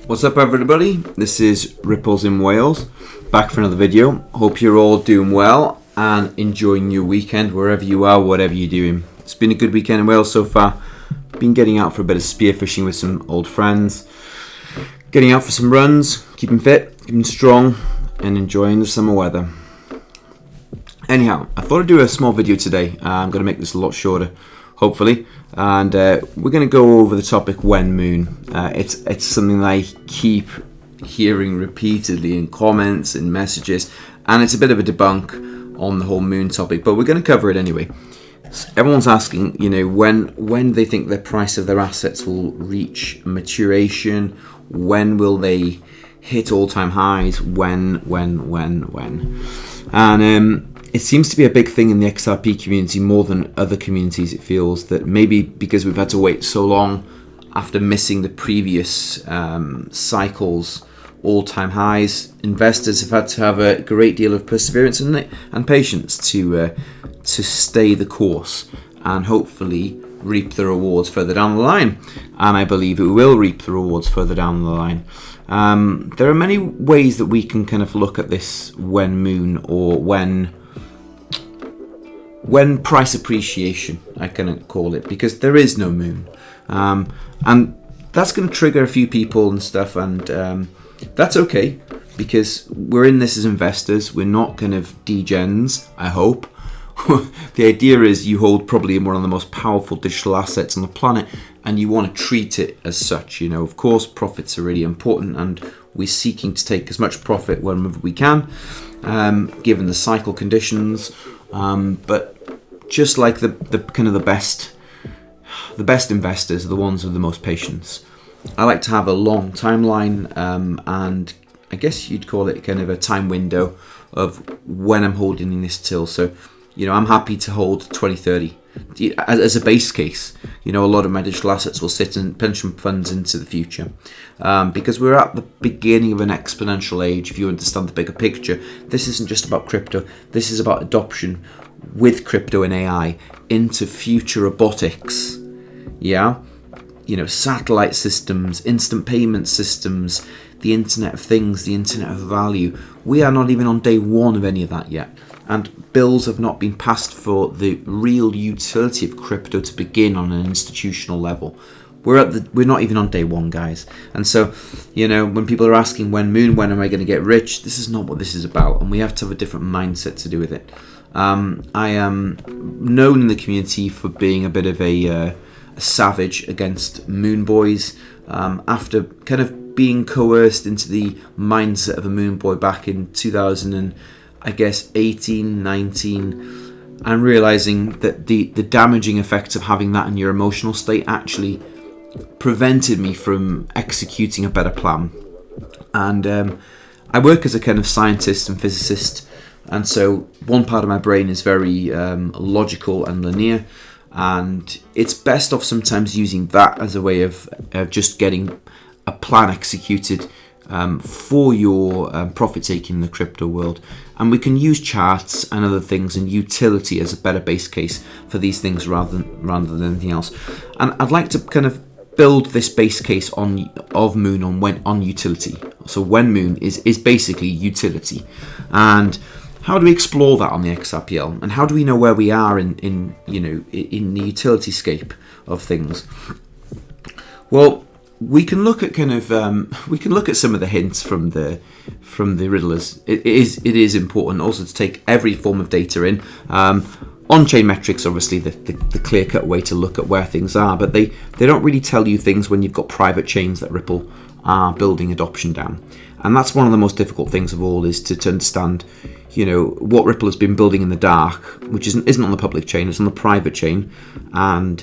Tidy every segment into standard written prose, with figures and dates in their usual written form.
What's up everybody, this is Ripples in Wales, back for another video. Hope you're all doing well and enjoying your weekend wherever you are, whatever you're doing. It's been a good weekend in Wales so far. Been getting out for a bit of spearfishing with some old friends, getting out for some runs, keeping fit, keeping strong and enjoying the summer weather. Anyhow, I thought I'd do a small video today. I'm going to make this a lot shorter, hopefully, and we're going to go over the topic when moon. It's something that I keep hearing repeatedly in comments and messages, and it's a bit of a debunk on the whole moon topic, but we're going to cover it anyway. So everyone's asking, when they think the price of their assets will reach maturation, when will they hit all-time highs, when, and it seems to be a big thing in the XRP community more than other communities. It feels that maybe because we've had to wait so long after missing the previous cycles, all-time highs, investors have had to have a great deal of perseverance and patience to stay the course and hopefully reap the rewards further down the line. And I believe it will reap the rewards further down the line. There are many ways that we can kind of look at this when moon, or when price appreciation, I can call it, because there is no moon. And that's going to trigger a few people and stuff, and that's okay, because we're in this as investors. We're not kind of degens, I hope. The idea is you hold probably one of the most powerful digital assets on the planet, and you want to treat it as such. Of course, profits are really important, and we're seeking to take as much profit whenever we can, given the cycle conditions. But just like the best investors are the ones with the most patience. I like to have a long timeline, and I guess you'd call it kind of a time window of when I'm holding this till. So, I'm happy to hold 2030 as a base case. A lot of my digital assets will sit in pension funds into the future, because we're at the beginning of an exponential age. If you understand the bigger picture, this isn't just about crypto. This is about adoption with crypto and AI into future robotics. Satellite systems, instant payment systems, the Internet of Things, the Internet of Value. We are not even on day one of any of that yet. And bills have not been passed for the real utility of crypto to begin on an institutional level. We're not even on day one, guys. And so, when people are asking when moon, when am I going to get rich, this is not what this is about, and we have to have a different mindset to do with it. I am known in the community for being a bit of a savage against moon boys. After kind of being coerced into the mindset of a moon boy back in 2018, 19, and realizing that the damaging effects of having that in your emotional state actually prevented me from executing a better plan. And I work as a kind of scientist and physicist, and so one part of my brain is very logical and linear, and it's best off sometimes using that as a way of just getting a plan executed for your profit taking in the crypto world. And we can use charts and other things and utility as a better base case for these things rather than anything else. And I'd like to kind of build this base case on utility. So when moon is basically utility, and how do we explore that on the XRPL, and how do we know where we are in the utility scape of things? Well, we can look at some of the hints from the riddlers. It is important also to take every form of data in. On-chain metrics, obviously, the clear-cut way to look at where things are, but they don't really tell you things when you've got private chains that Ripple are building adoption down. And that's one of the most difficult things of all, is to understand, what Ripple has been building in the dark, which isn't on the public chain, it's on the private chain. And,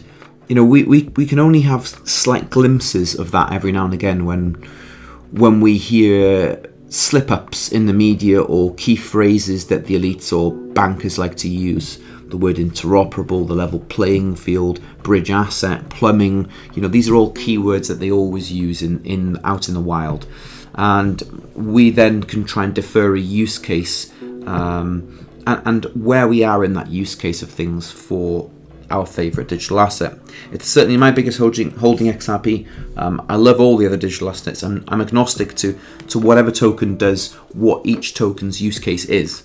we can only have slight glimpses of that every now and again when we hear slip-ups in the media or key phrases that the elites or bankers like to use. The word interoperable, the level playing field, bridge asset, plumbing. These are all keywords that they always use out in the wild. And we then can try and defer a use case and where we are in that use case of things for our favorite digital asset. It's certainly my biggest holding XRP. I love all the other digital assets. I'm agnostic to whatever token does what each token's use case is.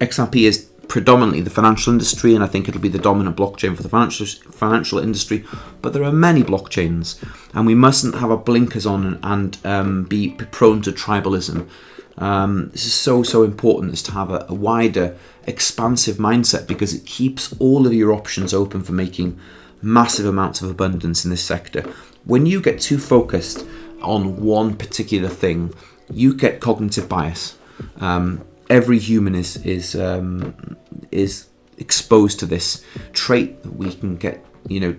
XRP is predominantly the financial industry, and I think it'll be the dominant blockchain for the financial industry, but there are many blockchains, and we mustn't have our blinkers on and be prone to tribalism. This is so important, is to have a wider, expansive mindset, because it keeps all of your options open for making massive amounts of abundance in this sector. When you get too focused on one particular thing, you get cognitive bias. Every human is exposed to this trait that we can get,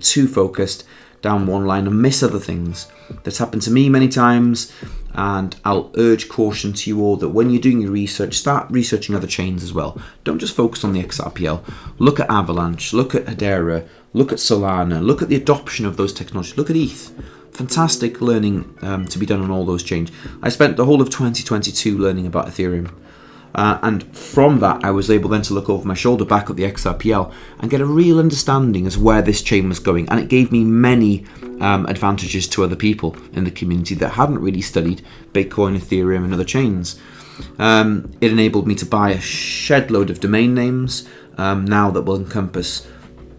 too focused down one line and miss other things. That's happened to me many times, and I'll urge caution to you all that when you're doing your research, start researching other chains as well. Don't just focus on the XRPL. Look at Avalanche, look at Hedera, look at Solana, look at the adoption of those technologies, look at ETH. Fantastic learning to be done on all those chains. I spent the whole of 2022 learning about Ethereum. And from that, I was able then to look over my shoulder back at the XRPL and get a real understanding as where this chain was going. And it gave me many advantages to other people in the community that hadn't really studied Bitcoin, Ethereum, and other chains. It enabled me to buy a shed load of domain names now that will encompass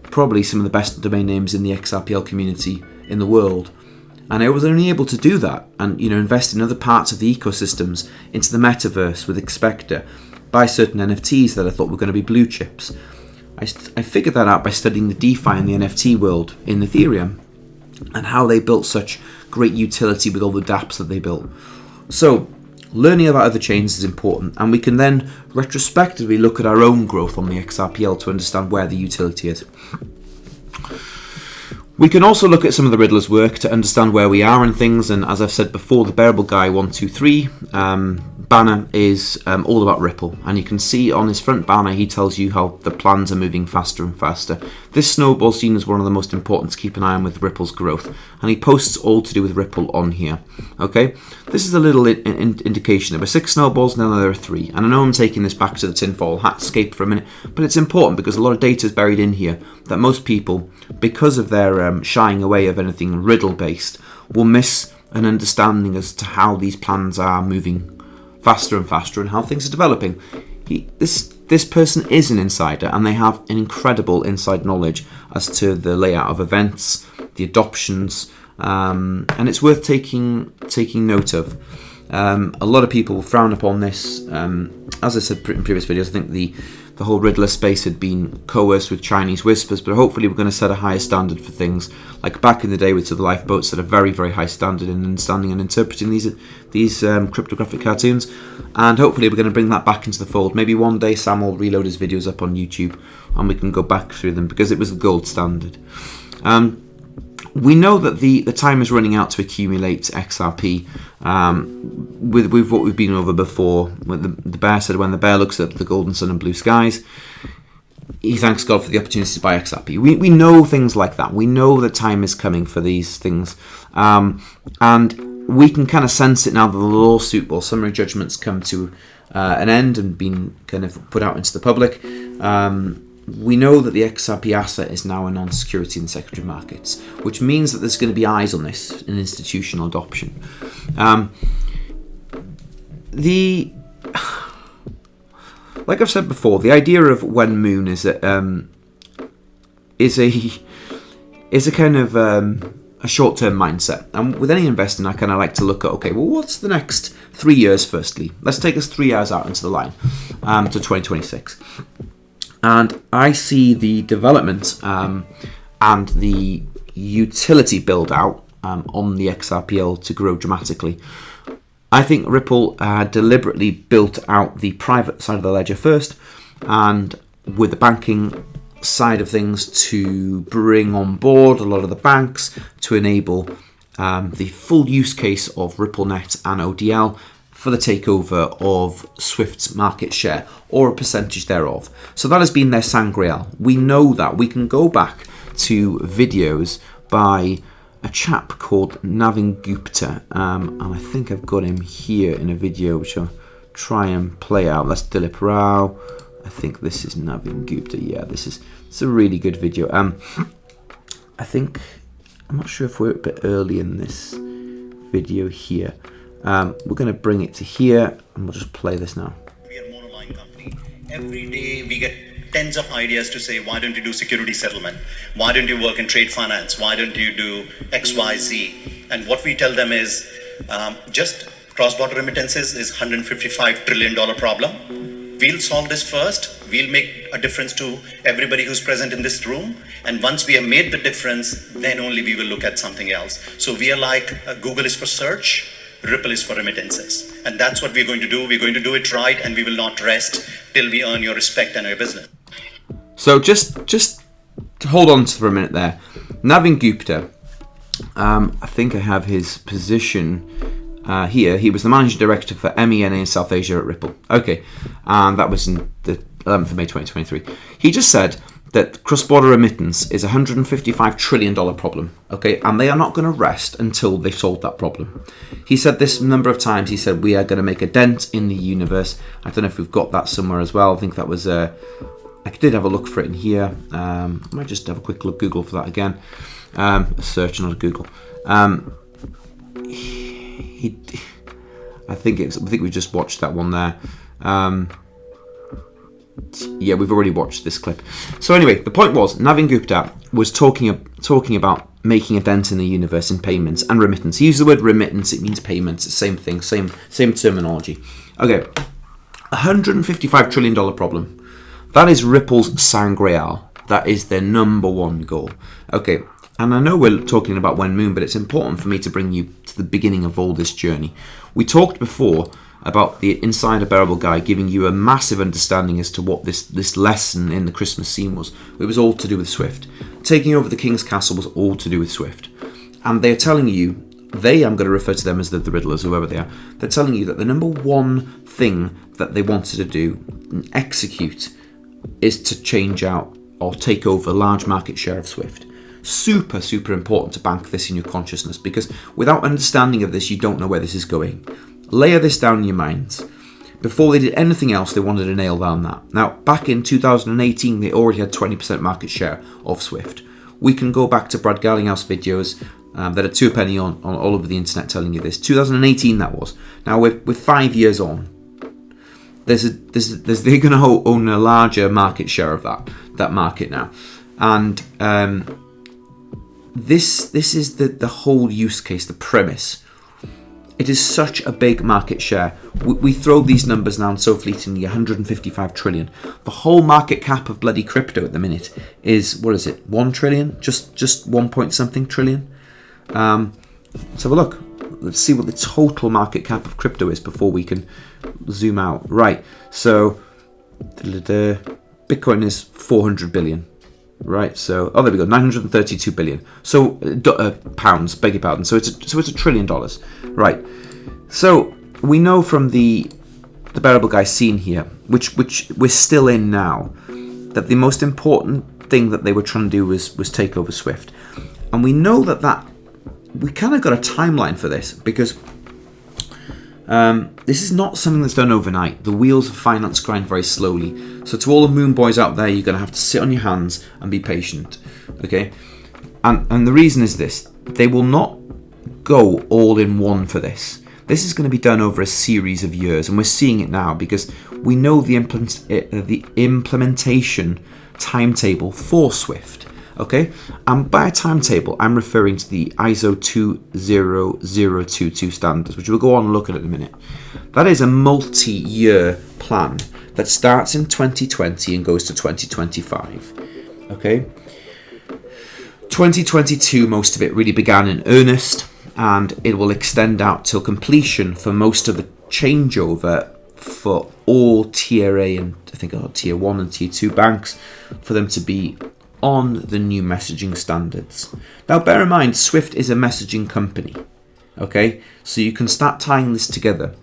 probably some of the best domain names in the XRPL community in the world. And I was only able to do that and invest in other parts of the ecosystems, into the metaverse with Expector, buy certain NFTs that I thought were going to be blue chips. I figured that out by studying the DeFi and the NFT world in Ethereum, and how they built such great utility with all the dApps that they built. So learning about other chains is important, and we can then retrospectively look at our own growth on the XRPL to understand where the utility is. We can also look at some of the riddlers' work to understand where we are in things, and as I've said before, the Bearable Guy 123 banner is all about Ripple, and you can see on his front banner he tells you how the plans are moving faster and faster. This snowball seen as one of the most important to keep an eye on with Ripple's growth, and he posts all to do with Ripple on here. Okay, this is a little indication. There were 6 snowballs, now there are 3, and I know I'm taking this back to the tinfoil hatscape for a minute, but it's important because a lot of data is buried in here that most people, because of their shying away of anything riddle based, will miss an understanding as to how these plans are moving faster and faster and how things are developing. This person is an insider, and they have an incredible inside knowledge as to the layout of events, the adoptions, and it's worth taking note of. A lot of people frown upon this. As I said in previous videos, I think the whole riddler space had been coerced with Chinese whispers, but hopefully we're going to set a higher standard for things, like back in the day with the lifeboats, set a very, very high standard in understanding and interpreting these cryptographic cartoons, and hopefully we're going to bring that back into the fold. Maybe one day Sam will reload his videos up on YouTube and we can go back through them, because it was the gold standard. We know that the time is running out to accumulate XRP with what we've been over before. The bear said when the bear looks at the golden sun and blue skies, he thanks God for the opportunity to buy XRP. We know things like that. We know that time is coming for these things. And we can kind of sense it now that the lawsuit or summary judgments come to an end and been kind of put out into the public. We know that the XRP asset is now a non-security in the secondary markets, which means that there's going to be eyes on this in institutional adoption. Like I've said before, the idea of when moon is a kind of a short-term mindset. And with any investing, I kind of like to look at, okay, well, what's the next 3 years? Firstly, let's take us 3 years out into the line to 2026. And I see the development and the utility build out on the XRPL to grow dramatically. I think Ripple deliberately built out the private side of the ledger first, and with the banking side of things to bring on board a lot of the banks to enable the full use case of RippleNet and ODL for the takeover of Swift's market share, or a percentage thereof. So that has been their Sangreal. We know that. We can go back to videos by a chap called Navin Gupta, and I think I've got him here in a video which I'll try and play out. That's Dilip Rao. I think this is Navin Gupta. Yeah, this is It's a really good video. I think, I'm not sure if we're a bit early in this video here. We're going to bring it to here, and we'll just play this now. We are a monoline company. Every day we get tens of ideas to say, why don't you do security settlement? Why don't you work in trade finance? Why don't you do X, Y, Z? And what we tell them is, just cross-border remittances is $155 trillion problem. We'll solve this first. We'll make a difference to everybody who's present in this room. And once we have made the difference, then only we will look at something else. So we are like, Google is for search, Ripple is for remittances. And that's what we're going to do. We're going to do it right, and we will not rest till we earn your respect and your business. So just to hold on for a minute there. Navin Gupta, I think I have his position here. He was the managing director for MENA in South Asia at Ripple. Okay, and that was in the 11th of May 2023. He just said that cross-border remittance is a $155 trillion problem, okay, and they are not going to rest until they've solved that problem. He said this a number of times. He said, we are going to make a dent in the universe. I don't know if we've got that somewhere as well. I think that was, I did have a look for it in here. I might just have a quick look, Google for that again. A search, not a Google. I think we just watched that one there. Yeah, we've already watched this clip. So anyway, the point was, Navin Gupta was talking about making a dent in the universe in payments and remittance. He used the word remittance, it means payments, same thing, same terminology. Okay, $155 trillion problem. That is Ripple's sangreal. That is their number one goal. Okay, and I know we're talking about Wen Moon, but it's important for me to bring you to the beginning of all this journey. We talked before about the Insider Bearable Guy giving you a massive understanding as to what this lesson in the Christmas scene was. It was all to do with Swift. Taking over the King's Castle was all to do with Swift. And they're telling you, I'm going to refer to them as the riddlers, whoever they are, they're telling you that the number one thing that they wanted to do and execute is to change out or take over a large market share of Swift. Super, super important to bank this in your consciousness, because without understanding of this, you don't know where this is going. Layer this down in your minds. Before they did anything else, they wanted to nail down that. Now, back in 2018, they already had 20% market share of Swift. We can go back to Brad Garlinghouse videos that are two a penny on all over the internet telling you this. 2018 that was. Now, we're 5 years on. They're going to own a larger market share of that market now. And this is the whole use case, the premise. It is such a big market share. We throw these numbers now so fleetingly, 155 trillion. The whole market cap of bloody crypto at the minute is, what is it, 1 trillion? Just 1 point something trillion? Let's have a look. Let's see what the total market cap of crypto is before we can zoom out. Right, so Bitcoin is 400 billion. Right, so there we go, 932 billion. So pounds, beg your pardon. So it's $1 trillion. Right. So we know from the Bearable Guy scene here, which we're still in now, that the most important thing that they were trying to do was take over Swift. And we know that we kind of got a timeline for this, because this is not something that's done overnight. The wheels of finance grind very slowly. So to all the moon boys out there, you're going to have to sit on your hands and be patient. Okay? And the reason is this. They will not go all in one for this. This is going to be done over a series of years. And we're seeing it now because we know the implementation timetable for Swift. Okay, and by a timetable, I'm referring to the ISO20022 standards, which we'll go on and look at in a minute. That is a multi-year plan that starts in 2020 and goes to 2025. Okay, 2022, most of it really began in earnest, and it will extend out till completion for most of the changeover for all Tier A and I think Tier 1 and Tier 2 banks for them to be on the new messaging standards. Now bear in mind, Swift is a messaging company, okay? So you can start tying this together.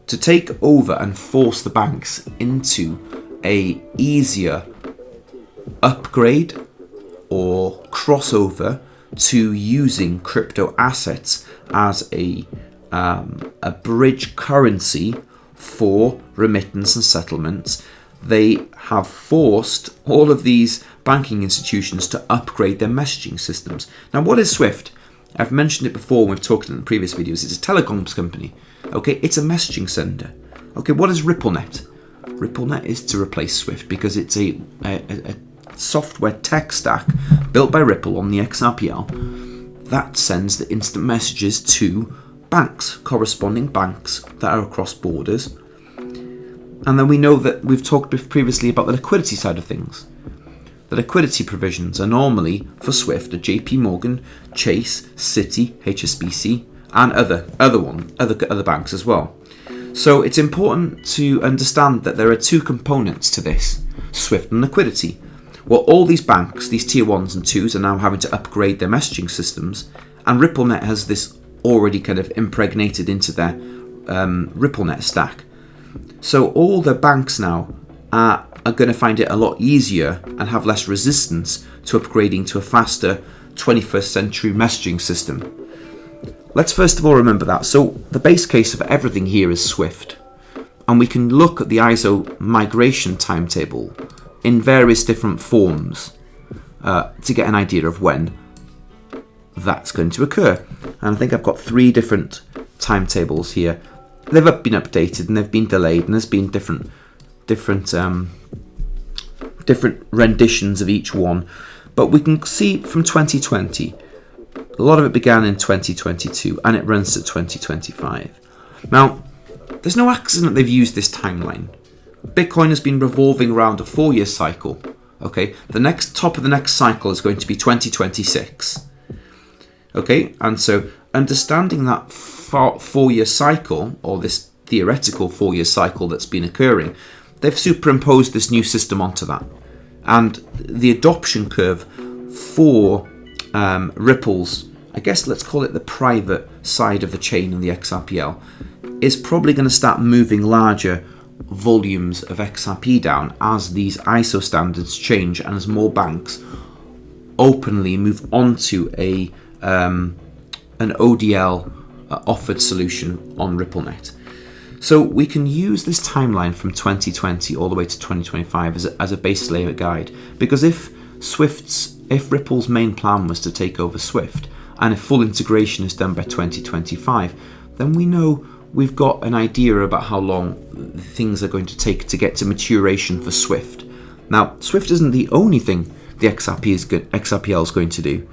To take over and force the banks into a easier upgrade or crossover to using crypto assets as a bridge currency for remittance and settlements, they have forced all of these banking institutions to upgrade their messaging systems. Now, what is SWIFT? I've mentioned it before when we've talked in the previous videos. It's a telecoms company. Okay, it's a messaging sender. Okay, what is RippleNet? RippleNet is to replace SWIFT because it's a software tech stack built by Ripple on the XRPL that sends the instant messages to banks, corresponding banks that are across borders. And then we know that we've talked previously about the liquidity side of things. The liquidity provisions are normally for SWIFT at JP Morgan, Chase, Citi, HSBC, and other banks as well. So it's important to understand that there are two components to this, SWIFT and liquidity. Well, all these banks, these tier 1s and 2s, are now having to upgrade their messaging systems, and RippleNet has this already kind of impregnated into their RippleNet stack. So all the banks now are going to find it a lot easier and have less resistance to upgrading to a faster 21st century messaging system. Let's first of all remember that. So the base case of everything here is SWIFT. And we can look at the ISO migration timetable in various different forms to get an idea of when that's going to occur. And I think I've got 3 different timetables here. They've been updated and they've been delayed, and there's been different renditions of each one. But we can see from 2020, a lot of it began in 2022 and it runs to 2025. Now, there's no accident they've used this timeline. Bitcoin has been revolving around a 4-year cycle. Okay, the next top of the next cycle is going to be 2026. Okay, and so understanding that 4-year cycle, or this theoretical 4-year cycle that's been occurring, they've superimposed this new system onto that. And the adoption curve for Ripple's, I guess let's call it the private side of the chain in the XRPL, is probably going to start moving larger volumes of XRP down as these ISO standards change and as more banks openly move onto an ODL offered solution on RippleNet. So we can use this timeline from 2020 all the way to 2025 as a base layer guide, because if Ripple's main plan was to take over SWIFT and if full integration is done by 2025, then we know we've got an idea about how long things are going to take to get to maturation for SWIFT. Now, SWIFT isn't the only thing the XRPL is going to do.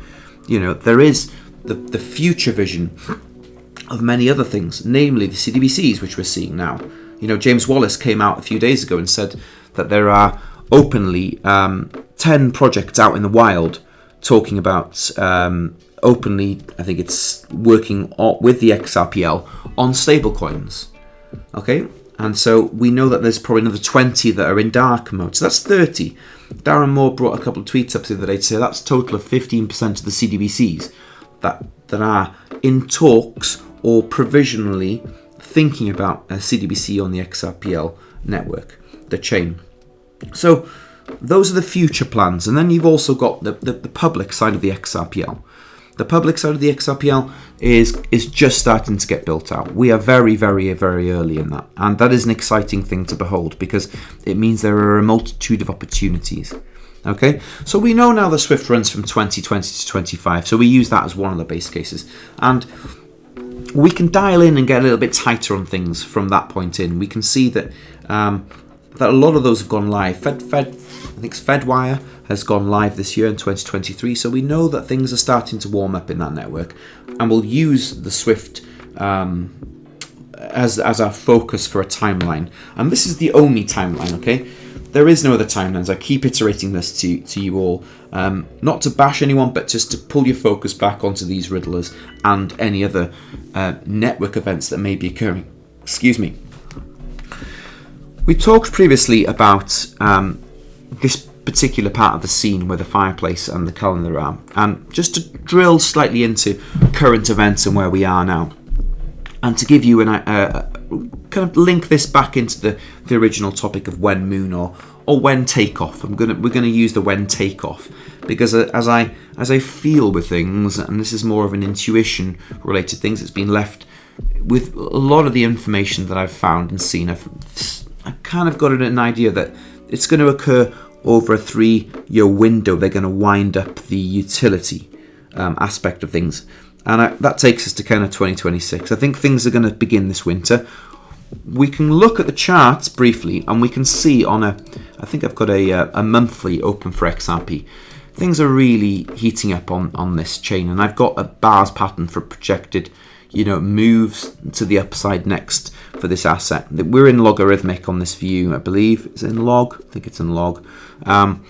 You know, there is the future vision of many other things, namely the CBDCs, which we're seeing now. You know, James Wallace came out a few days ago and said that there are openly 10 projects out in the wild talking about openly, I think it's working with the XRPL on stablecoins. Okay, and so we know that there's probably another 20 that are in dark mode, so that's 30. Darren Moore brought a couple of tweets up the other day to say that's a total of 15% of the CBDCs that are in talks or provisionally thinking about a CBDC on the XRPL network, the chain. So those are the future plans, and then you've also got the public side of the XRPL. The public side of the XRPL is just starting to get built out. We are very, very, very early in that, and that is an exciting thing to behold because it means there are a multitude of opportunities. Okay, so we know now that SWIFT runs from 2020 to 25, so we use that as one of the base cases, and we can dial in and get a little bit tighter on things from that point in. We can see that that a lot of those have gone live. I think FedWire has gone live this year in 2023, so we know that things are starting to warm up in that network, and we'll use the SWIFT as our focus for a timeline. And this is the only timeline, okay? There is no other timelines. I keep iterating this to you all, not to bash anyone, but just to pull your focus back onto these riddlers and any other network events that may be occurring. Excuse me. We talked previously about this particular part of the scene where the fireplace and the calendar are, and just to drill slightly into current events and where we are now, and to give you kind of link this back into the original topic of when moon or when takeoff. We're gonna use the when takeoff because as I feel with things, and this is more of an intuition related things, it's been left with a lot of the information that I've found and seen. I've kind of got an idea that it's going to occur over a 3-year window. They're going to wind up the utility aspect of things. And that takes us to kind of 2026. I think things are going to begin this winter. We can look at the charts briefly, and we can see I think I've got a monthly open for XRP. Things are really heating up on this chain, and I've got a bars pattern for projected, moves to the upside next for this asset. We're in logarithmic on this view, I believe. It's in log. I think it's in log. And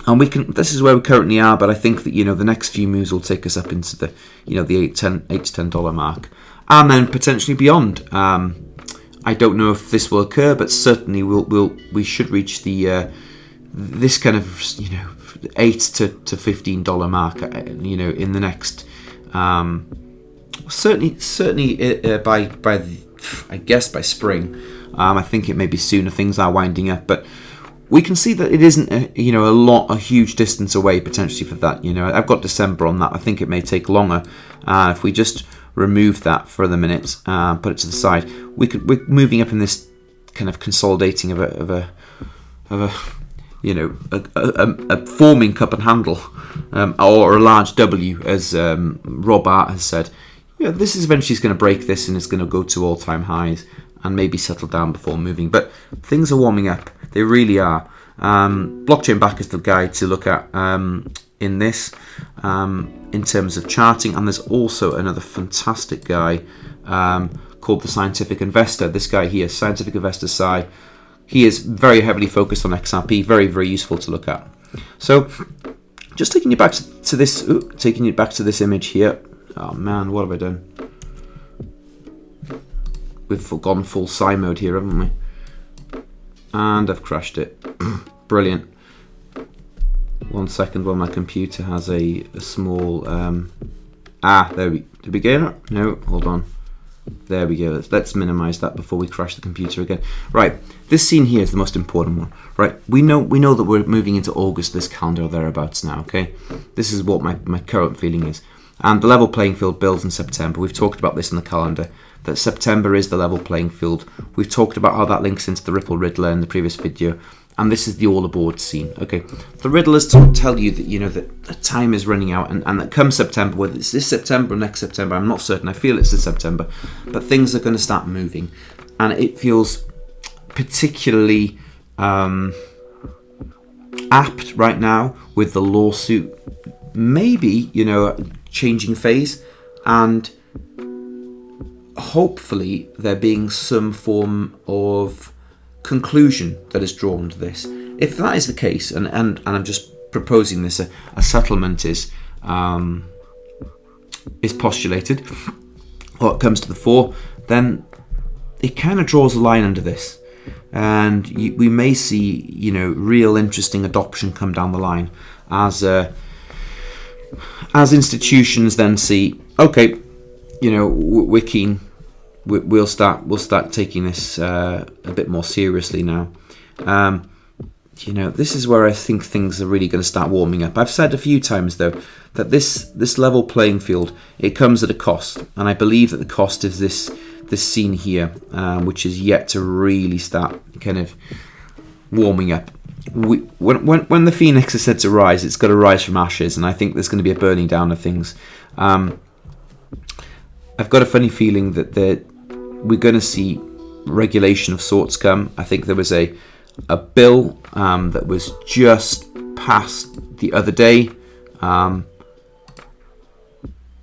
this is where we currently are, but I think that, the next few moves will take us up into the, the $8 to $10 mark. And then potentially beyond. I don't know if this will occur, but certainly we should reach the this kind of $8 to $15 mark. In the next certainly by I guess by spring. I think it may be sooner. Things are winding up, but we can see that it isn't a huge distance away potentially for that. I've got December on that. I think it may take longer. If we just remove that for the minute, put it to the side, we're moving up in this kind of consolidating of a forming cup and handle, or a large W, as Rob Art has said. This is eventually going to break this, and it's going to go to all-time highs and maybe settle down before moving. But things are warming up. They really are. Blockchain Back is the guide to look at in this, in terms of charting. And there's also another fantastic guy called the Scientific Investor. This guy here, Scientific Investor Sci. He is very heavily focused on XRP. Very, very useful to look at. So, just taking you back to this image here. Oh man, what have I done? We've gone full Sci mode here, haven't we? And I've crashed it. Brilliant. 1 second while my computer has a small... there we... Did we get it? No, hold on. There we go. Let's minimize that before we crash the computer again. Right, this scene here is the most important one. Right, we know that we're moving into August, this calendar or thereabouts now, okay? This is what my current feeling is. And the level playing field builds in September. We've talked about this in the calendar, that September is the level playing field. We've talked about how that links into the Ripple Riddler in the previous video. And this is the all aboard scene. Okay, the Riddlers tell you that that the time is running out, and that come September, whether it's this September or next September, I'm not certain. I feel it's this September, but things are going to start moving, and it feels particularly apt right now with the lawsuit. Maybe changing phase, and hopefully there being some form of conclusion that is drawn to this. If that is the case, and I'm just proposing this, a settlement is postulated, or it comes to the fore, then it kind of draws a line under this, and we may see real interesting adoption come down the line as institutions then see, okay, we're keen. We'll start taking this a bit more seriously now. This is where I think things are really going to start warming up. I've said a few times though that this level playing field, it comes at a cost, and I believe that the cost is this scene here, which is yet to really start kind of warming up. When the phoenix is said to rise, it's got to rise from ashes, and I think there's going to be a burning down of things. I've got a funny feeling that we're going to see regulation of sorts come. I think there was a bill that was just passed the other day. I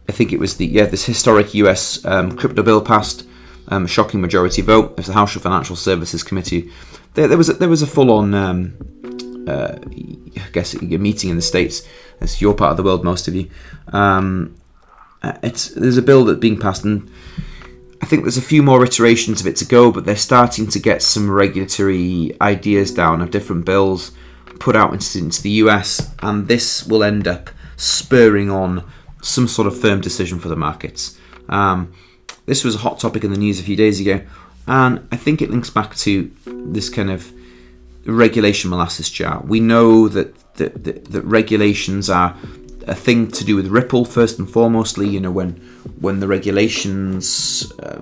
think it was this historic US crypto bill passed, a shocking majority vote. It was the House Financial Services Committee. There was a full-on, I guess, a meeting in the States. That's your part of the world, most of you. There's a bill that's being passed, and I think there's a few more iterations of it to go, but they're starting to get some regulatory ideas down of different bills put out into the US, and this will end up spurring on some sort of firm decision for the markets. This was a hot topic in the news a few days ago, and I think it links back to this kind of regulation molasses chart. We know that regulations are a thing to do with Ripple first and foremostly. When the regulations are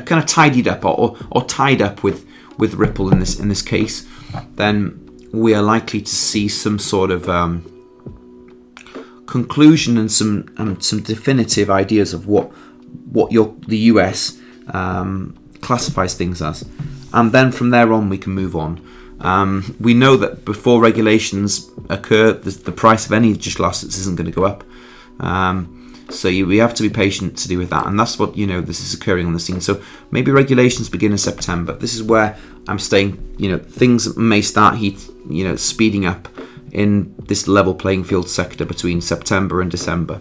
kind of tidied up or tied up with with Ripple in this case, then we are likely to see some sort of conclusion and some definitive ideas of what the US classifies things as, and then from there on we can move on. We know that before regulations occur, the price of any digital assets isn't going to go up. So we have to be patient to do with that, and that's what this is occurring on the scene. So maybe regulations begin in September. This is where I'm saying things may start speeding up in this level playing field sector between September and December.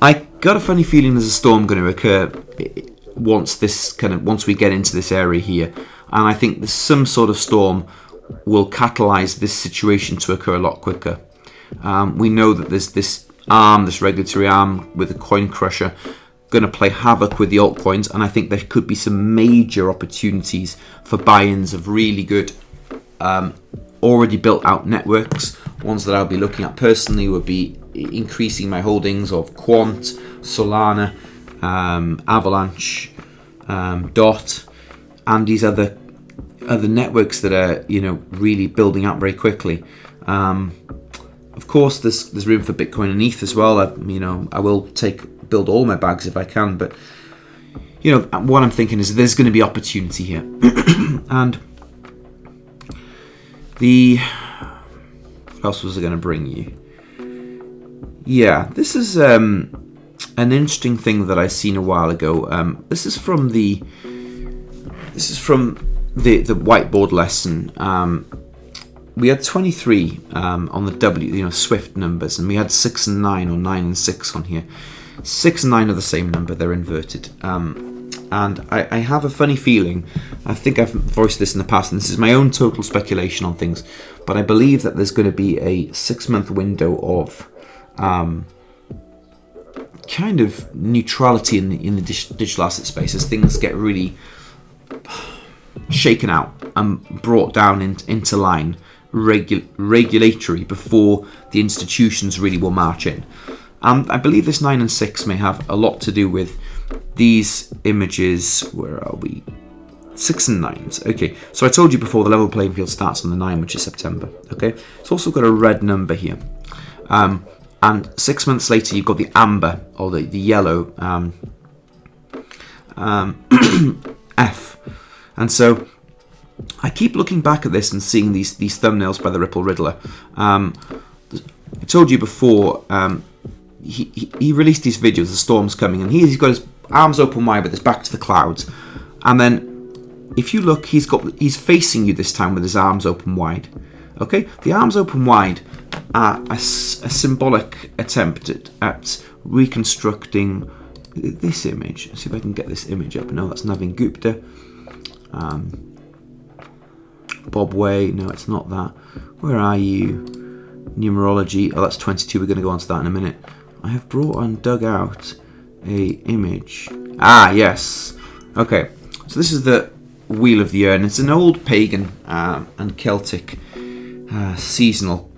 I got a funny feeling there's a storm going to occur once we get into this area here, and I think there's some sort of storm will catalyze this situation to occur a lot quicker. We know that there's this regulatory arm with the coin crusher, going to play havoc with the altcoins, and I think there could be some major opportunities for buy-ins of really good already built out networks. Ones that I'll be looking at personally would be increasing my holdings of Quant, Solana, Avalanche, Dot, and these other networks that are really building up very quickly. Of course, there's room for Bitcoin and ETH as well. I will build all my bags if I can, but what I'm thinking is there's going to be opportunity here. And what else was I going to bring you? Yeah, this is an interesting thing that I seen a while ago. This is from the whiteboard lesson. We had 23 on the W, Swift numbers, and we had 6 and 9 or 9 and 6 on here. 6 and 9 are the same number; they're inverted. And I have a funny feeling. I think I've voiced this in the past, and this is my own total speculation on things. But I believe that there's going to be a 6-month window of kind of neutrality in the digital asset space as things get really shaken out and brought down into line regulatory before the institutions really will march in. I believe this 9 and 6 may have a lot to do with these images. Where are we? 6 and 9s. Okay, so I told you before the level playing field starts on the 9, which is September. Okay, it's also got a red number here. And 6 months later, you've got the amber or the yellow F. And so I keep looking back at this and seeing these thumbnails by the Ripple Riddler. I told you before, he released these videos, the storm's coming, and he's got his arms open wide with his back to the clouds. And then if you look, he's facing you this time with his arms open wide. Okay, the arms open wide are a symbolic attempt at reconstructing this image. Let's see if I can get this image up. No, that's Navin Gupta. Bob Way. No, it's not that. Where are you? Numerology. Oh, that's 22. We're going to go on to that in a minute. I have brought and dug out a image. Ah, yes. Okay, so this is the Wheel of the Year, and it's an old pagan and Celtic seasonal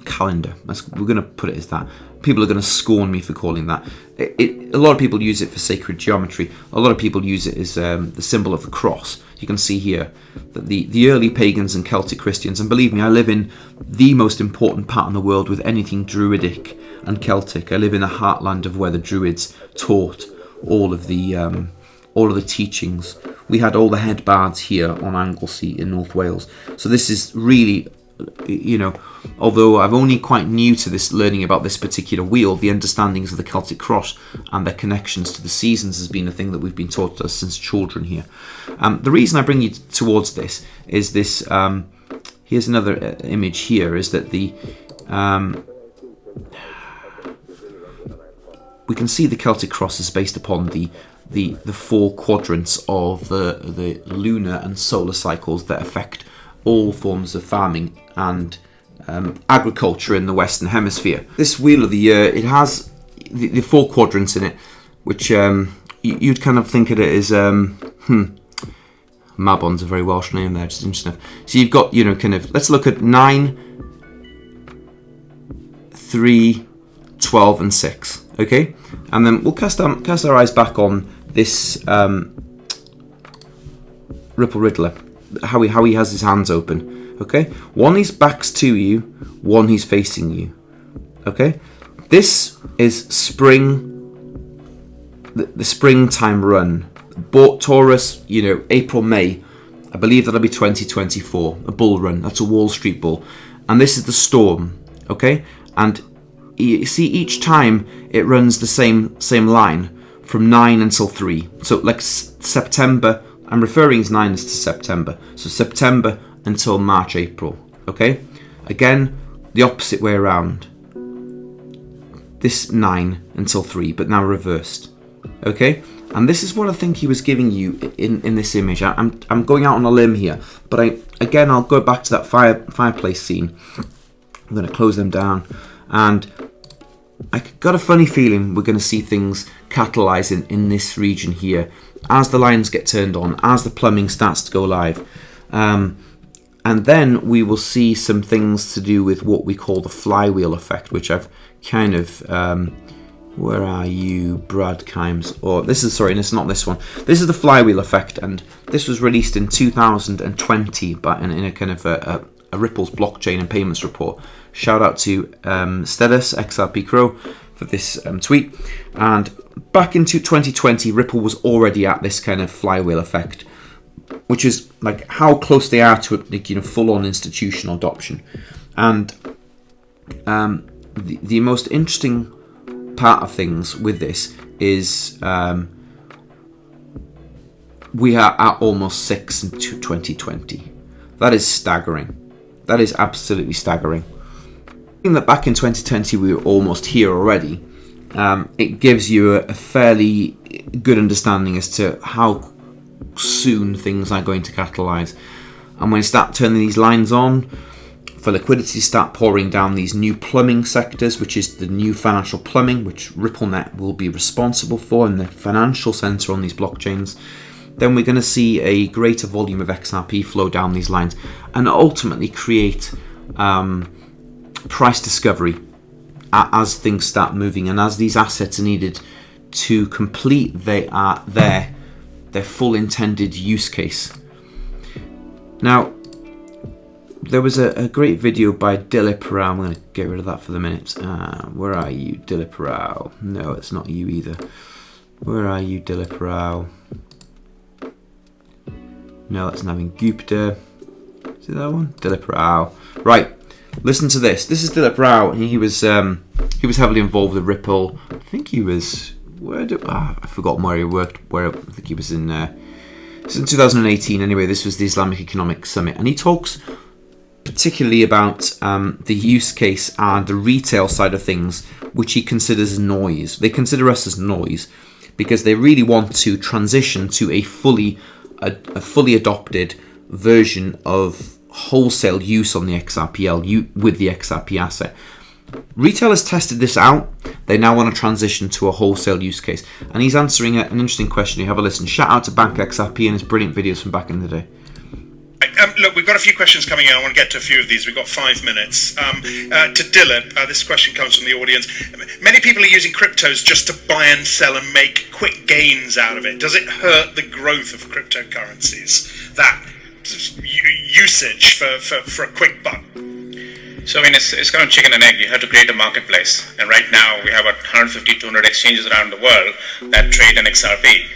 calendar. We're going to put it as that. People are going to scorn me for calling that. A lot of people use it for sacred geometry. A lot of people use it as the symbol of the cross. You can see here that the early pagans and Celtic Christians, and believe me, I live in the most important part in the world with anything Druidic and Celtic. I live in the heartland of where the Druids taught all of the teachings. We had all the head bards here on Anglesey in North Wales. So this is really, although I'm only quite new to this, learning about this particular wheel, the understandings of the Celtic cross and their connections to the seasons has been a thing that we've been taught to us since children here. The reason I bring you towards this is this. Here's another image here. Is that we can see the Celtic cross is based upon the 4 quadrants of the lunar and solar cycles that affect all forms of farming and agriculture in the Western Hemisphere. This Wheel of the Year, it has the 4 quadrants in it, which you'd kind of think of it as Mabon's a very Welsh name there, just interesting enough. So you've got, kind of, let's look at 9, 3, 12 and 6, okay? And then we'll cast our eyes back on this Ripple Riddler, how he has his hands open. Okay, one he's backs to you, one he's facing you. Okay, this is the springtime run. Bought Taurus, April, May. I believe that'll be 2024, a bull run. That's a Wall Street bull, and this is the storm. Okay, and you see each time it runs the same line from 9 until 3. So like September, I'm referring as 9 to September. So September until March, April. Okay, again the opposite way around. This 9 until 3, but now reversed. Okay, and this is what I think he was giving you in this image. I'm going out on a limb here, but I'll go back to that fireplace scene. I'm going to close them down, and I got a funny feeling we're going to see things catalyze in this region here as the lines get turned on, as the plumbing starts to go live, and then we will see some things to do with what we call the flywheel effect, which I've kind of where are you, Brad Kimes? Or this is, sorry, it's not this one. This is the flywheel effect, and this was released in 2020, but in a kind of a Ripple's blockchain and payments report. Shout out to Stelis XRP Crow for this tweet. And back into 2020, Ripple was already at this kind of flywheel effect, which is like how close they are to full-on institutional adoption. And the most interesting part of things with this is we are at almost 6 in 2020. That is staggering. That is absolutely staggering. In that back in 2020 we were almost here already, it gives you a fairly good understanding as to how soon things are going to catalyze. And when you start turning these lines on for liquidity, start pouring down these new plumbing sectors, which is the new financial plumbing, which RippleNet will be responsible for in the financial center on these blockchains, then we're going to see a greater volume of XRP flow down these lines and ultimately create price discovery as things start moving and as these assets are needed to complete their full intended use case. Now, there was a great video by Dilip Rao. I'm going to get rid of that for the minute. Where are you, Dilip Rao? No, it's not you either. Where are you, Dilip Rao? No, that's Navin Gupta. Is it that one? Dilip Rao. Right. Listen to this. This is Dilip Rao. He was heavily involved with Ripple. I think he was. I've forgotten where he worked. I think he was in. It's in 2018. Anyway, this was the Islamic Economic Summit, and he talks particularly about the use case and the retail side of things, which he considers noise. They consider us as noise because they really want to transition to a fully adopted version of wholesale use on the XRPL with the XRP asset. Retail has tested this out. They now want to transition to a wholesale use case, and he's answering an interesting question. You have a listen. Shout out to Bank XRP and his brilliant videos from back in the day. Look, we've got a few questions coming in. I want to get to a few of these. We've got 5 minutes. To Dilip, this question comes from the audience. Many people are using cryptos just to buy and sell and make quick gains out of it. Does it hurt the growth of cryptocurrencies, that usage for a quick buck? So, I mean, it's kind of chicken and egg. You have to create a marketplace. And right now, we have about 150, 200 exchanges around the world that trade in XRP.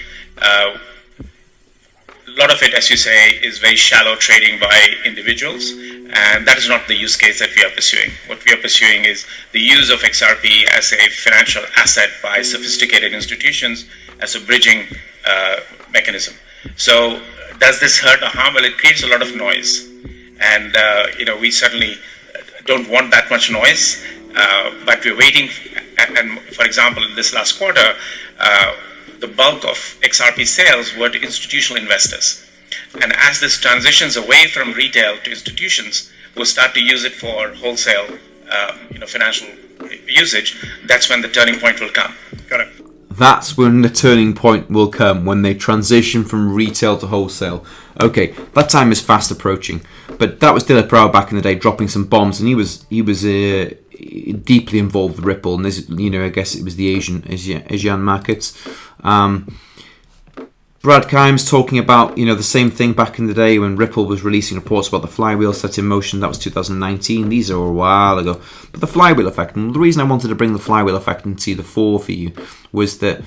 A lot of it, as you say, is very shallow trading by individuals, and that is not the use case that we are pursuing. What we are pursuing is the use of XRP as a financial asset by sophisticated institutions as a bridging mechanism. So does this hurt or harm? Well, it creates a lot of noise, and we certainly don't want that much noise, but we're waiting. And for example, in this last quarter, the bulk of XRP sales were to institutional investors. And as this transitions away from retail to institutions, we'll start to use it for wholesale, financial usage. That's when the turning point will come. Got it. That's when the turning point will come, when they transition from retail to wholesale. Okay, that time is fast approaching. But that was Dilip Rao back in the day, dropping some bombs, and he was deeply involved with Ripple, and this, I guess it was the Asian markets. Brad Kimes talking about, the same thing back in the day when Ripple was releasing reports about the flywheel set in motion. That was 2019. These are a while ago. But the flywheel effect, and the reason I wanted to bring the flywheel effect into the fore for you was that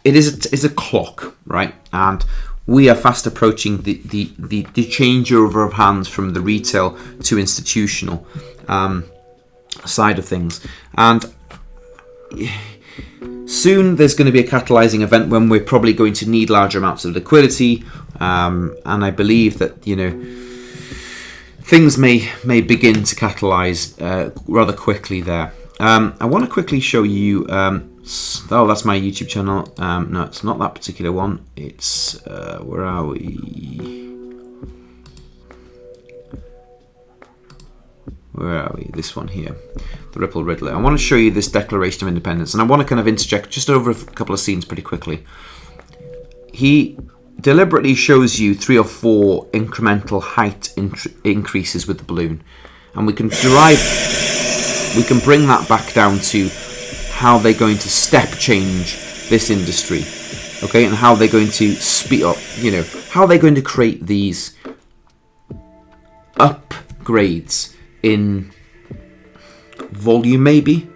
it is a clock, right? And we are fast approaching the changeover of hands from the retail to institutional side of things. And soon there's going to be a catalyzing event when we're probably going to need larger amounts of liquidity, and I believe that things may begin to catalyze rather quickly there. I want to quickly show you. That's my YouTube channel. No, it's not that particular one. It's where are we? Where are we? This one here, the Ripple Riddler. I want to show you this Declaration of Independence, and I want to kind of interject just over a couple of scenes pretty quickly. He deliberately shows you 3 or 4 incremental height increases with the balloon, and we can bring that back down to how they're going to step change this industry, okay, and how they're going to speed up, how they're going to create these upgrades in volume maybe,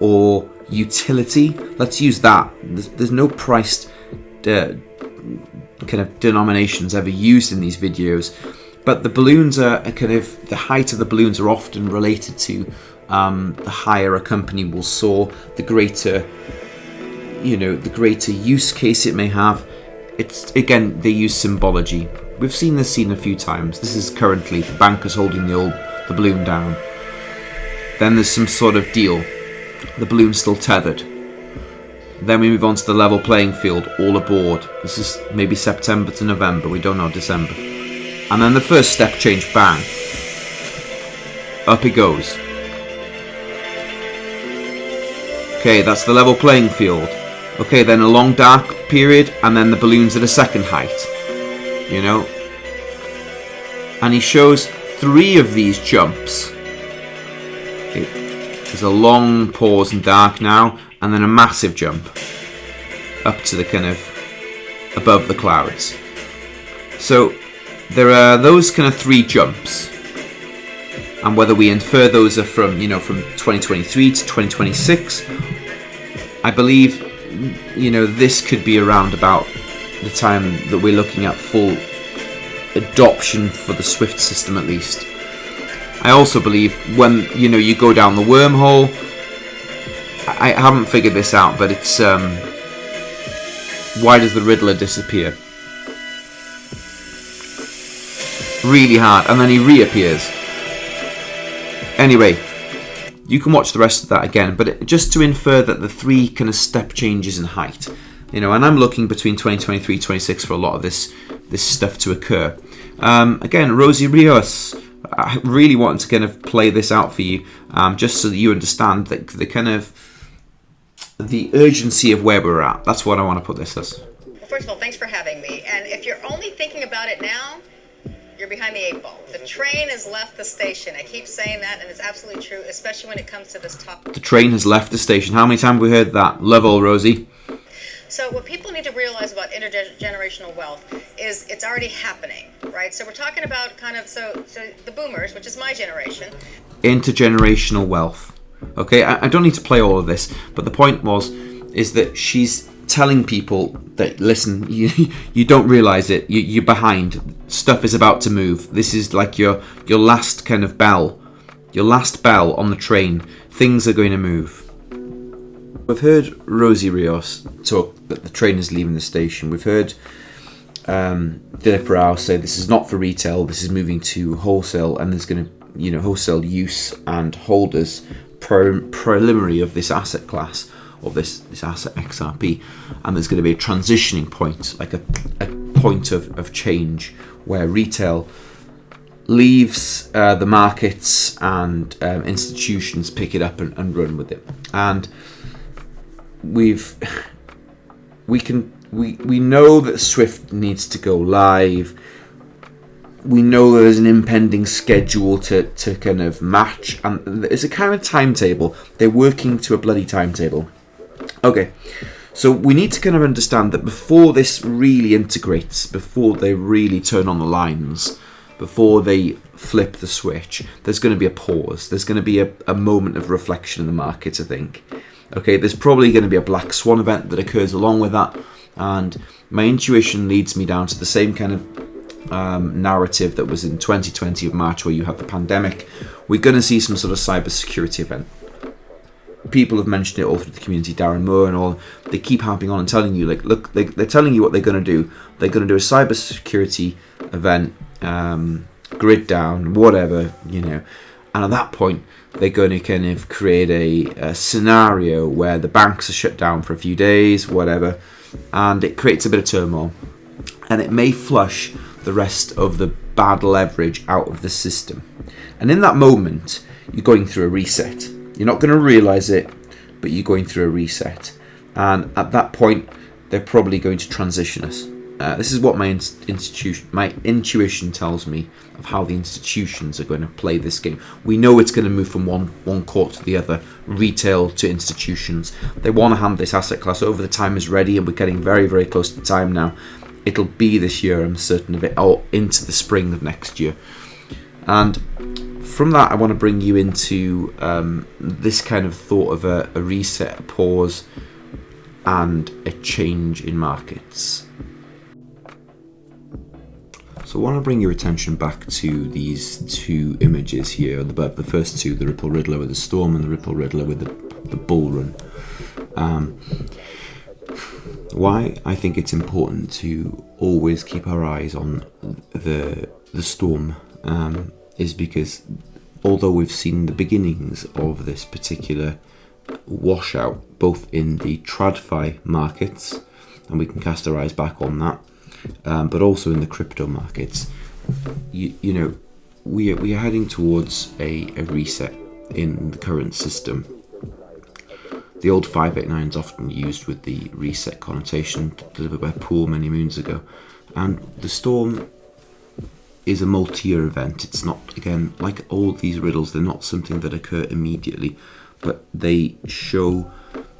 or utility. Let's use that. There's no priced kind of denominations ever used in these videos, but the balloons are the height of the balloons are often related to the higher a company will soar, the greater use case it may have. It's, again, they use symbology. We've seen this scene a few times. This is currently the bankers holding the balloon down. Then there's some sort of deal. The balloon's still tethered. Then we move on to the level playing field, all aboard. This is maybe September to November, we don't know, December. And then the first step change, bang. Up it goes. Okay, that's the level playing field. Okay, then a long dark period, and then the balloon's at a second height. And he shows 3 of these jumps. Okay, there's a long pause and dark now, and then a massive jump up to the kind of above the clouds. So there are those kind of 3 jumps, and whether we infer those are from 2023 to 2026, I believe this could be around about the time that we're looking at full adoption for the Swift system, at least. I also believe when you go down the wormhole, I haven't figured this out, but it's why does the Riddler disappear? Really hard, and then he reappears. Anyway, you can watch the rest of that again, but just to infer that the 3 kind of step changes in height, and I'm looking between 2023 26 for a lot of this stuff to occur. Again, Rosie Rios, I really want to kind of play this out for you, just so that you understand the kind of the urgency of where we're at. That's what I want to put this as. Well, first of all, thanks for having me. And if you're only thinking about it now, you're behind the 8 ball. The train has left the station. I keep saying that, and it's absolutely true, especially when it comes to this topic. The train has left the station. How many times have we heard that? Love all, Rosie. So what people need to realize about intergenerational wealth is it's already happening, right? So we're talking about so the boomers, which is my generation. Intergenerational wealth. Okay, I don't need to play all of this, but the point is that she's telling people that, listen, you don't realize it, you're behind. Stuff is about to move. This is like your last kind of bell, your last bell on the train. Things are going to move. We've heard Rosie Rios talk that the train is leaving the station. We've heard Dilip Rao say this is not for retail, this is moving to wholesale, and there's going to wholesale use and holders preliminary of this asset class, of this asset XRP, and there's going to be a transitioning point, like a point of change where retail leaves the markets and institutions pick it up and run with it. And we know that Swift needs to go live. We know there's an impending schedule to kind of match, and there's a kind of timetable. They're working to a bloody timetable. Okay, So we need to kind of understand that before this really integrates, before they really turn on the lines, before they flip the switch, there's going to be a pause. There's going to be a moment of reflection in the market, I think. Okay, there's probably going to be a black swan event that occurs along with that. And my intuition leads me down to the same kind of narrative that was in 2020 of March, where you had the pandemic. We're going to see some sort of cybersecurity event. People have mentioned it all through the community, Darren Moore and all. They keep harping on and telling you, like, look, they're telling you what they're going to do. They're going to do a cybersecurity event, grid down, whatever, you know. And at that point, they're going to kind of create a scenario where the banks are shut down for a few days, whatever, and it creates a bit of turmoil. And it may flush the rest of the bad leverage out of the system. And in that moment, you're going through a reset. You're not going to realise it, but you're going through a reset. And at that point, they're probably going to transition us. This is what my intuition tells me of how the institutions are going to play this game. We know it's going to move from one court to the other, retail to institutions. They want to hand this asset class over. The time is ready, and we're getting very, very close to the time now. It'll be this year, I'm certain of it, or into the spring of next year. And from that, I want to bring you into this kind of thought of a reset, a pause, and a change in markets. So I want to bring your attention back to these two images here. The first two, the Ripple Riddler with the storm and the Ripple Riddler with the bull run. Why I think it's important to always keep our eyes on the storm is because although we've seen the beginnings of this particular washout, both in the TradFi markets, and we can cast our eyes back on that, but also in the crypto markets, you know, we are heading towards a reset in the current system. The old 589 is often used with the reset connotation delivered by Poole many moons ago, and the storm is a multi-year event. It's not, again, like all these riddles, they're not something that occur immediately, but they show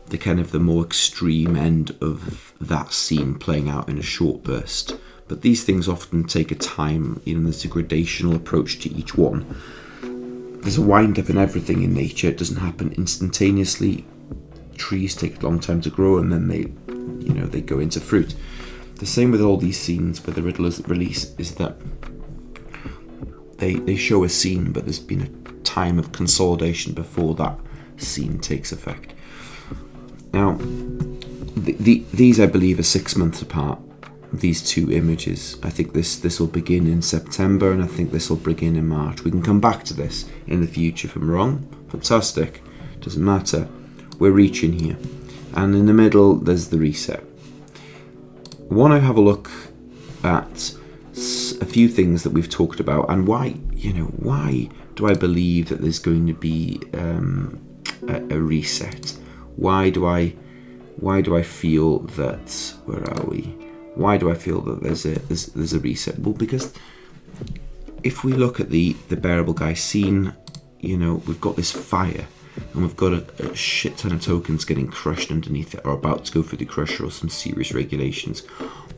the kind of the more extreme end of that scene playing out in a short burst. But these things often take a time, you know, there's a gradational approach to each one. There's a wind up in everything in nature. It doesn't happen instantaneously. Trees take a long time to grow, and then they go into fruit. The same with all these scenes where the riddlers release is that they show a scene, but there's been a time of consolidation before that scene takes effect. Now, these I believe are 6 months apart. These two images. I think this will begin in September, and I think this will begin in March. We can come back to this in the future. If I'm wrong, fantastic. Doesn't matter. We're reaching here, and in the middle there's the reset. I want to have a look at a few things that we've talked about, and why do I believe that there's going to be a reset? Why do I feel that? Where are we? Why do I feel that there's a reset? Well, because if we look at the bearable guy scene, you know, we've got this fire, and we've got a shit ton of tokens getting crushed underneath it, or about to go through the crusher, or some serious regulations.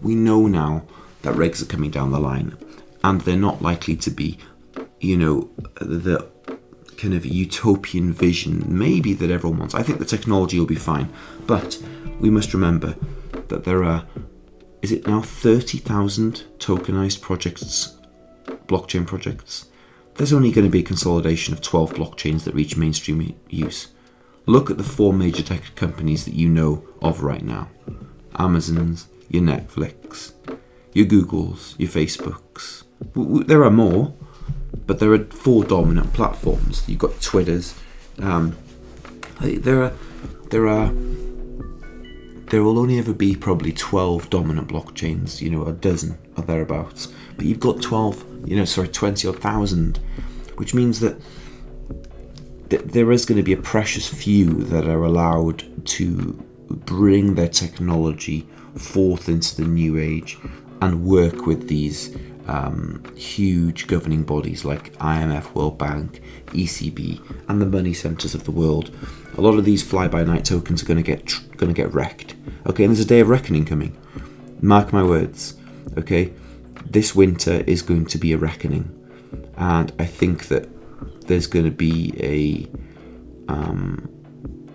We know now that regs are coming down the line, and they're not likely to be, you know, the kind of utopian vision maybe that everyone wants. I think the technology will be fine, but we must remember that there are, is it now 30,000 tokenized projects, blockchain projects? There's only going to be a consolidation of 12 blockchains that reach mainstream use. Look at the 4 major tech companies that you know of right now. Amazon's, your Netflix, your Googles, your Facebooks. There are more, but there are 4 dominant platforms. You've got Twitters. There will only ever be probably 12 dominant blockchains, you know, a dozen or thereabouts. But you've got 20 or 1,000, which means that there is going to be a precious few that are allowed to bring their technology forth into the new age and work with these huge governing bodies like IMF, World Bank, ECB, and the money centres of the world. A lot of these fly-by-night tokens are going to get wrecked, Okay, and there's a day of reckoning coming. Mark my words. Okay, this winter is going to be a reckoning, and I think that there's going to be a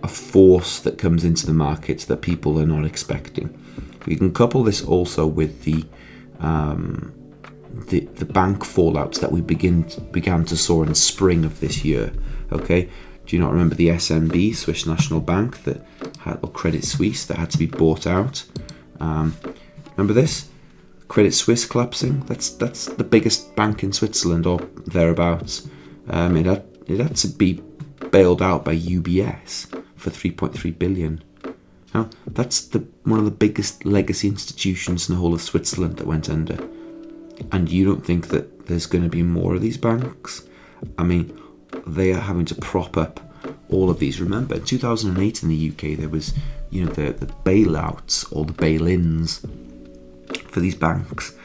force that comes into the markets that people are not expecting. We can couple this also with the bank fallouts that we began to saw in the spring of this year. Okay, do you not remember the SNB, Swiss National Bank, that had, or Credit Suisse, that had to be bought out? Remember this? Credit Suisse collapsing. That's the biggest bank in Switzerland or thereabouts. It had to be bailed out by UBS for 3.3 billion. Now, that's one of the biggest legacy institutions in the whole of Switzerland that went under. And you don't think that there's going to be more of these banks? I mean, they are having to prop up all of these. Remember, in 2008 in the UK, there was, the bailouts or the bail-ins for these banks.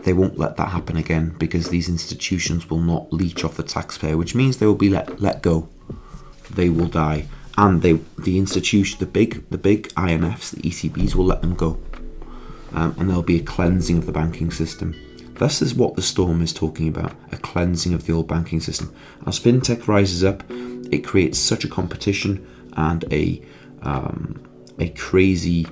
They won't let that happen again because these institutions will not leech off the taxpayer, which means they will be let go. They will die, and the institution, the big IMFs, the ECBs, will let them go, and there'll be a cleansing of the banking system. This is what the storm is talking about: a cleansing of the old banking system. As fintech rises up, it creates such a competition and a crazy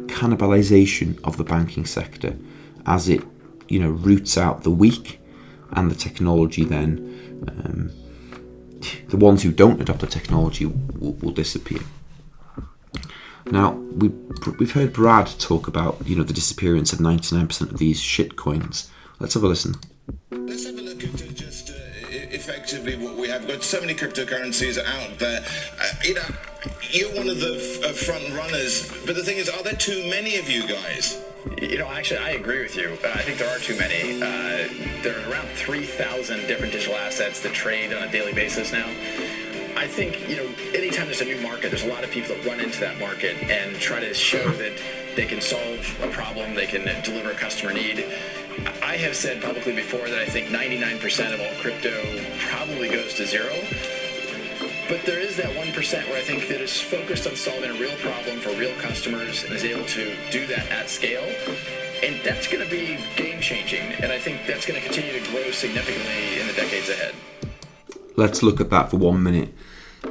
cannibalization of the banking sector as it roots out the weak, and the technology then the ones who don't adopt the technology will disappear. Now we've heard Brad talk about the disappearance of 99% of these shit coins. Let's have a listen. Let's have a look at just effectively what we have. We've got so many cryptocurrencies out there. You're one of the front runners, but the thing is, are there too many of you guys? Actually, I agree with you. I think there are too many. There are around 3,000 different digital assets that trade on a daily basis now. I think, anytime there's a new market, there's a lot of people that run into that market and try to show that they can solve a problem, they can deliver a customer need. I have said publicly before that I think 99% of all crypto probably goes to zero. But there is that 1% where I think that is focused on solving a real problem for real customers and is able to do that at scale. And that's going to be game-changing. And I think that's going to continue to grow significantly in the decades ahead. Let's look at that for 1 minute.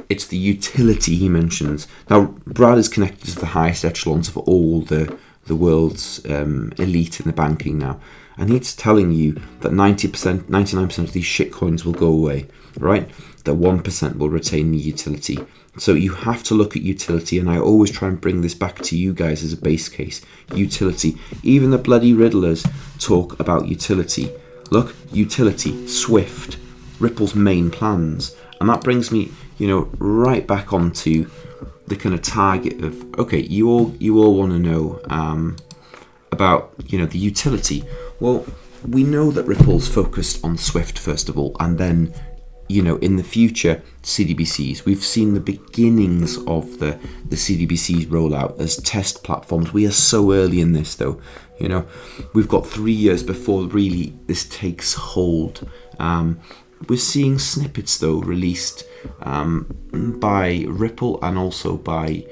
It's the utility he mentions. Now, Brad is connected to the highest echelons of all the world's elite in the banking now. And he's telling you that 90%, 99% of these shitcoins will go away, right? That 1% will retain the utility. So you have to look at utility, and I always try and bring this back to you guys as a base case. Utility. Even the bloody riddlers talk about utility. Look, utility, Swift, Ripple's main plans. And that brings me, right back onto the kind of target of, okay, you all want to know about, the utility. Well, we know that Ripple's focused on Swift first of all, and then, in the future, CBDCs. We've seen the beginnings of the CBDCs rollout as test platforms. We are so early in this, though. We've got 3 years before really this takes hold. We're seeing snippets, though, released by Ripple and also by,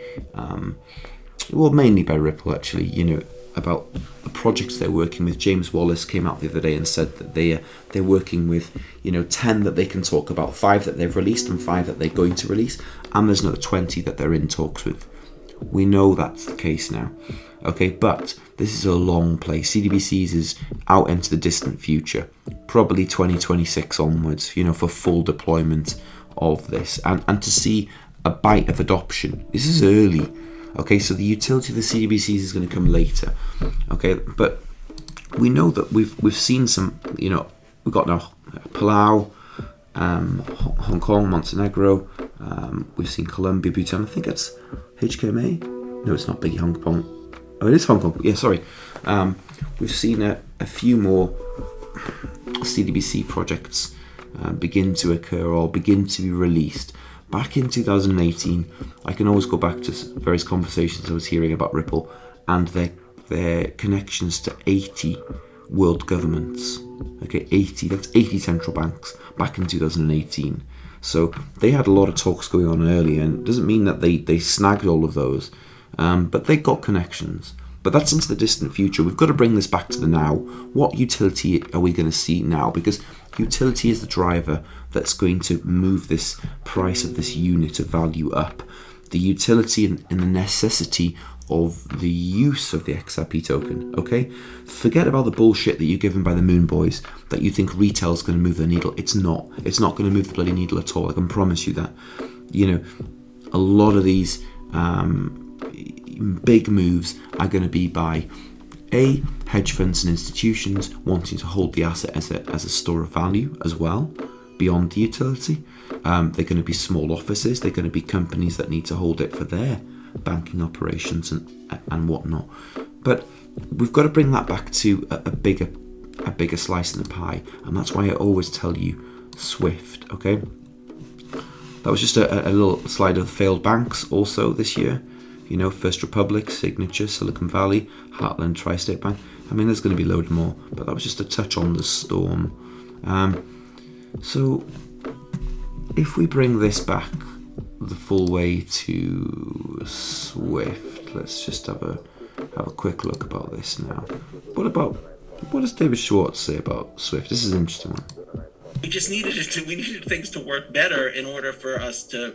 mainly by Ripple, actually, about the projects they're working with. James Wallace came out the other day and said that they're working with 10 that they can talk about, 5 that they've released and 5 that they're going to release, and there's another 20 that they're in talks with. We know that's the case now. Okay, but this is a long play. CBDCs is out into the distant future, probably 2026 onwards, for full deployment of this, and to see a bite of adoption. This is early. Okay, so the utility of the CBDCs is going to come later. Okay, but we know that we've seen some, we've got now Palau, Hong Kong, Montenegro, we've seen Colombia, Bhutan. I think it's HKMA. No, it's not Big Hong Kong. Oh, it is Hong Kong. Yeah, sorry. We've seen a few more CBDC projects begin to occur or begin to be released. Back in 2018, I can always go back to various conversations I was hearing about Ripple and their connections to 80 world governments. Okay, 80, that's 80 central banks back in 2018. So they had a lot of talks going on earlier, and it doesn't mean that they snagged all of those. but they've got connections. But that's into the distant future. We've got to bring this back to the now. What utility are we going to see now? Because utility is the driver that's going to move this price of this unit of value up. The utility and the necessity of the use of the XRP token, okay? Forget about the bullshit that you're given by the Moon Boys that you think retail is going to move the needle. It's not. It's not going to move the bloody needle at all. I can promise you that. You know, a lot of these big moves are going to be by hedge funds and institutions wanting to hold the asset as a store of value as well, beyond the utility. They're going to be small offices. They're going to be companies that need to hold it for their banking operations and whatnot. But we've got to bring that back to a bigger slice of the pie, and that's why I always tell you SWIFT. Okay, that was just a little slide of the failed banks also this year. You know, First Republic, Signature, Silicon Valley, Heartland, Tri-State Bank. I mean, there's going to be loads more, but that was just a touch on the storm. So if we bring this back the full way to SWIFT, let's just have a quick look about this now. What does David Schwartz say about SWIFT? This is an interesting one. We just needed things to work better in order for us to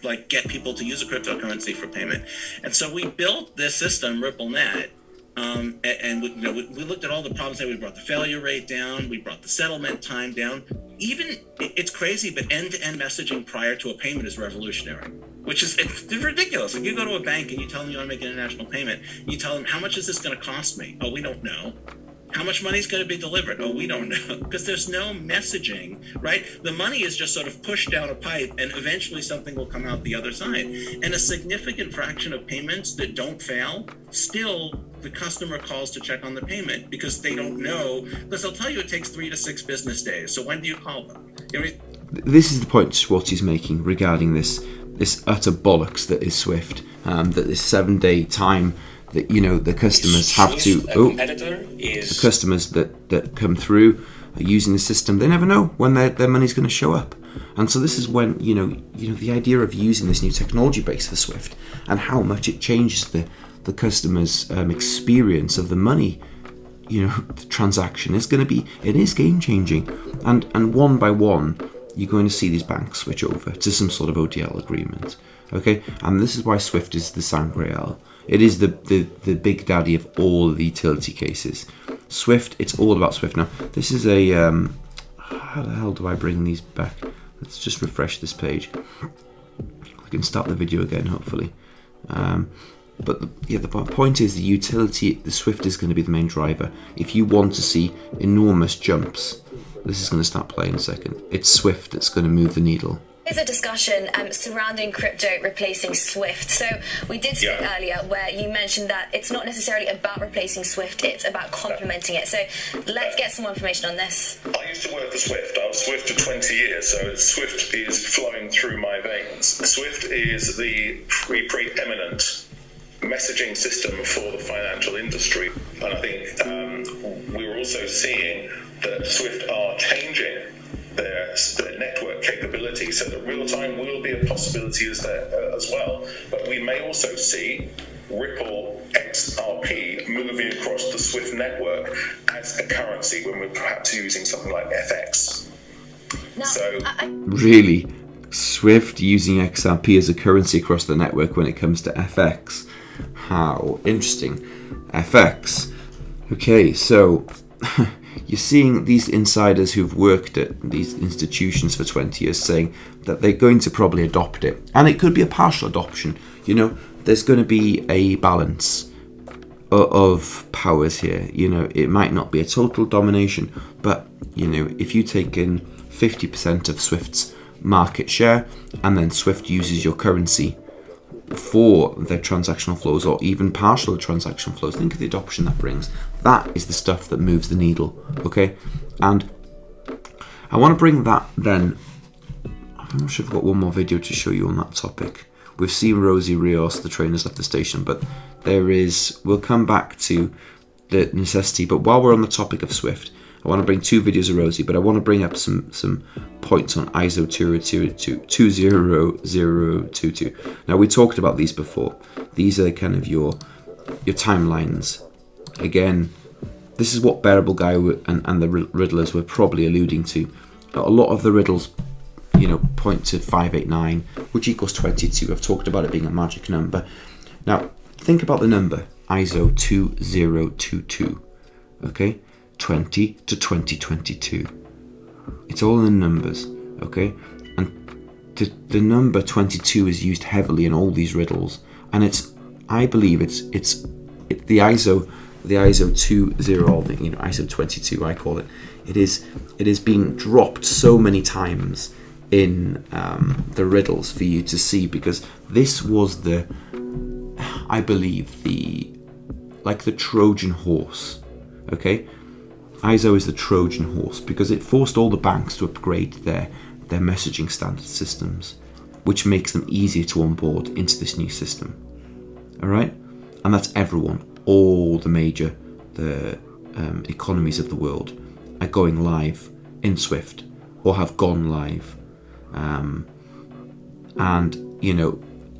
like get people to use a cryptocurrency for payment. And so we built this system, RippleNet, and we looked at all the problems that we brought the failure rate down, we brought the settlement time down. Even it's crazy, but end-to-end messaging prior to a payment is revolutionary. It's ridiculous. If you go to a bank and you tell them you want to make an international payment, you tell them, how much is this going to cost me? Oh, we don't know. How much money is going to be delivered? Oh, we don't know, because there's no messaging, right? The money is just sort of pushed down a pipe, and eventually something will come out the other side. And a significant fraction of payments that don't fail, still the customer calls to check on the payment because they don't know, because they'll tell you it takes 3 to 6 business days. So when do you call them? This is the point Schwartz is making regarding this utter bollocks that is SWIFT, that this 7-day time that, you know, the customers have to. The customers that come through are using the system, they never know when their money's going to show up. And so this is when you know the idea of using this new technology base for SWIFT and how much it changes the customer's experience of the money, you know, the transaction is going to be. It is game changing, and one by one you're going to see these banks switch over to some sort of ODL agreement. Okay, and this is why SWIFT is the Sangreal. It is the big daddy of all the utility cases. SWIFT, it's all about SWIFT now. This is a how the hell do I bring these back? Let's just refresh this page. We can start the video again, hopefully. But the point is, the utility, the SWIFT is going to be the main driver. If you want to see enormous jumps, this is going to start playing in a second. It's SWIFT that's going to move the needle. There's a discussion surrounding crypto replacing SWIFT. So we did speak earlier where you mentioned that it's not necessarily about replacing SWIFT, it's about complementing it. So let's get some more information on this. I used to work for SWIFT. I was SWIFT for 20 years, so SWIFT is flowing through my veins. SWIFT is the preeminent messaging system for the financial industry. And I think we're also seeing that SWIFT are changing their network capability so that real time will be a possibility as well. But we may also see Ripple XRP moving across the SWIFT network as a currency when we're perhaps using something like FX. Really? SWIFT using XRP as a currency across the network when it comes to FX? How interesting. FX. Okay, so you're seeing these insiders who've worked at these institutions for 20 years saying that they're going to probably adopt it. And it could be a partial adoption. You know, there's going to be a balance of powers here. You know, it might not be a total domination, but, you know, if you take in 50% of SWIFT's market share and then SWIFT uses your currency for their transactional flows or even partial transaction flows, think of the adoption that brings. That is the stuff that moves the needle, okay? And I want to bring that then. I'm not sure if I've got one more video to show you on that topic. We've seen Rosie Rios, the trainers left the station, but we'll come back to the necessity. But while we're on the topic of SWIFT, I want to bring 2 videos of Rosie, but I want to bring up some points on ISO20022. Now, we talked about these before. These are kind of your timelines. Again, this is what Bearable Guy and the riddlers were probably alluding to. A lot of the riddles, point to 589, which equals 22. I've talked about it being a magic number. Now, think about the number ISO20022. Okay, 20 to 2022. It's all in the numbers. Okay, and the number 22 is used heavily in all these riddles, and I believe it's the ISO 20, ISO 22, I call it. It is being dropped so many times in the riddles for you to see, because this was I believe the Trojan horse. Okay, ISO is the Trojan horse because it forced all the banks to upgrade their messaging standard systems, which makes them easier to onboard into this new system. All right, and that's everyone. All the major economies of the world are going live in Swift or have gone live, and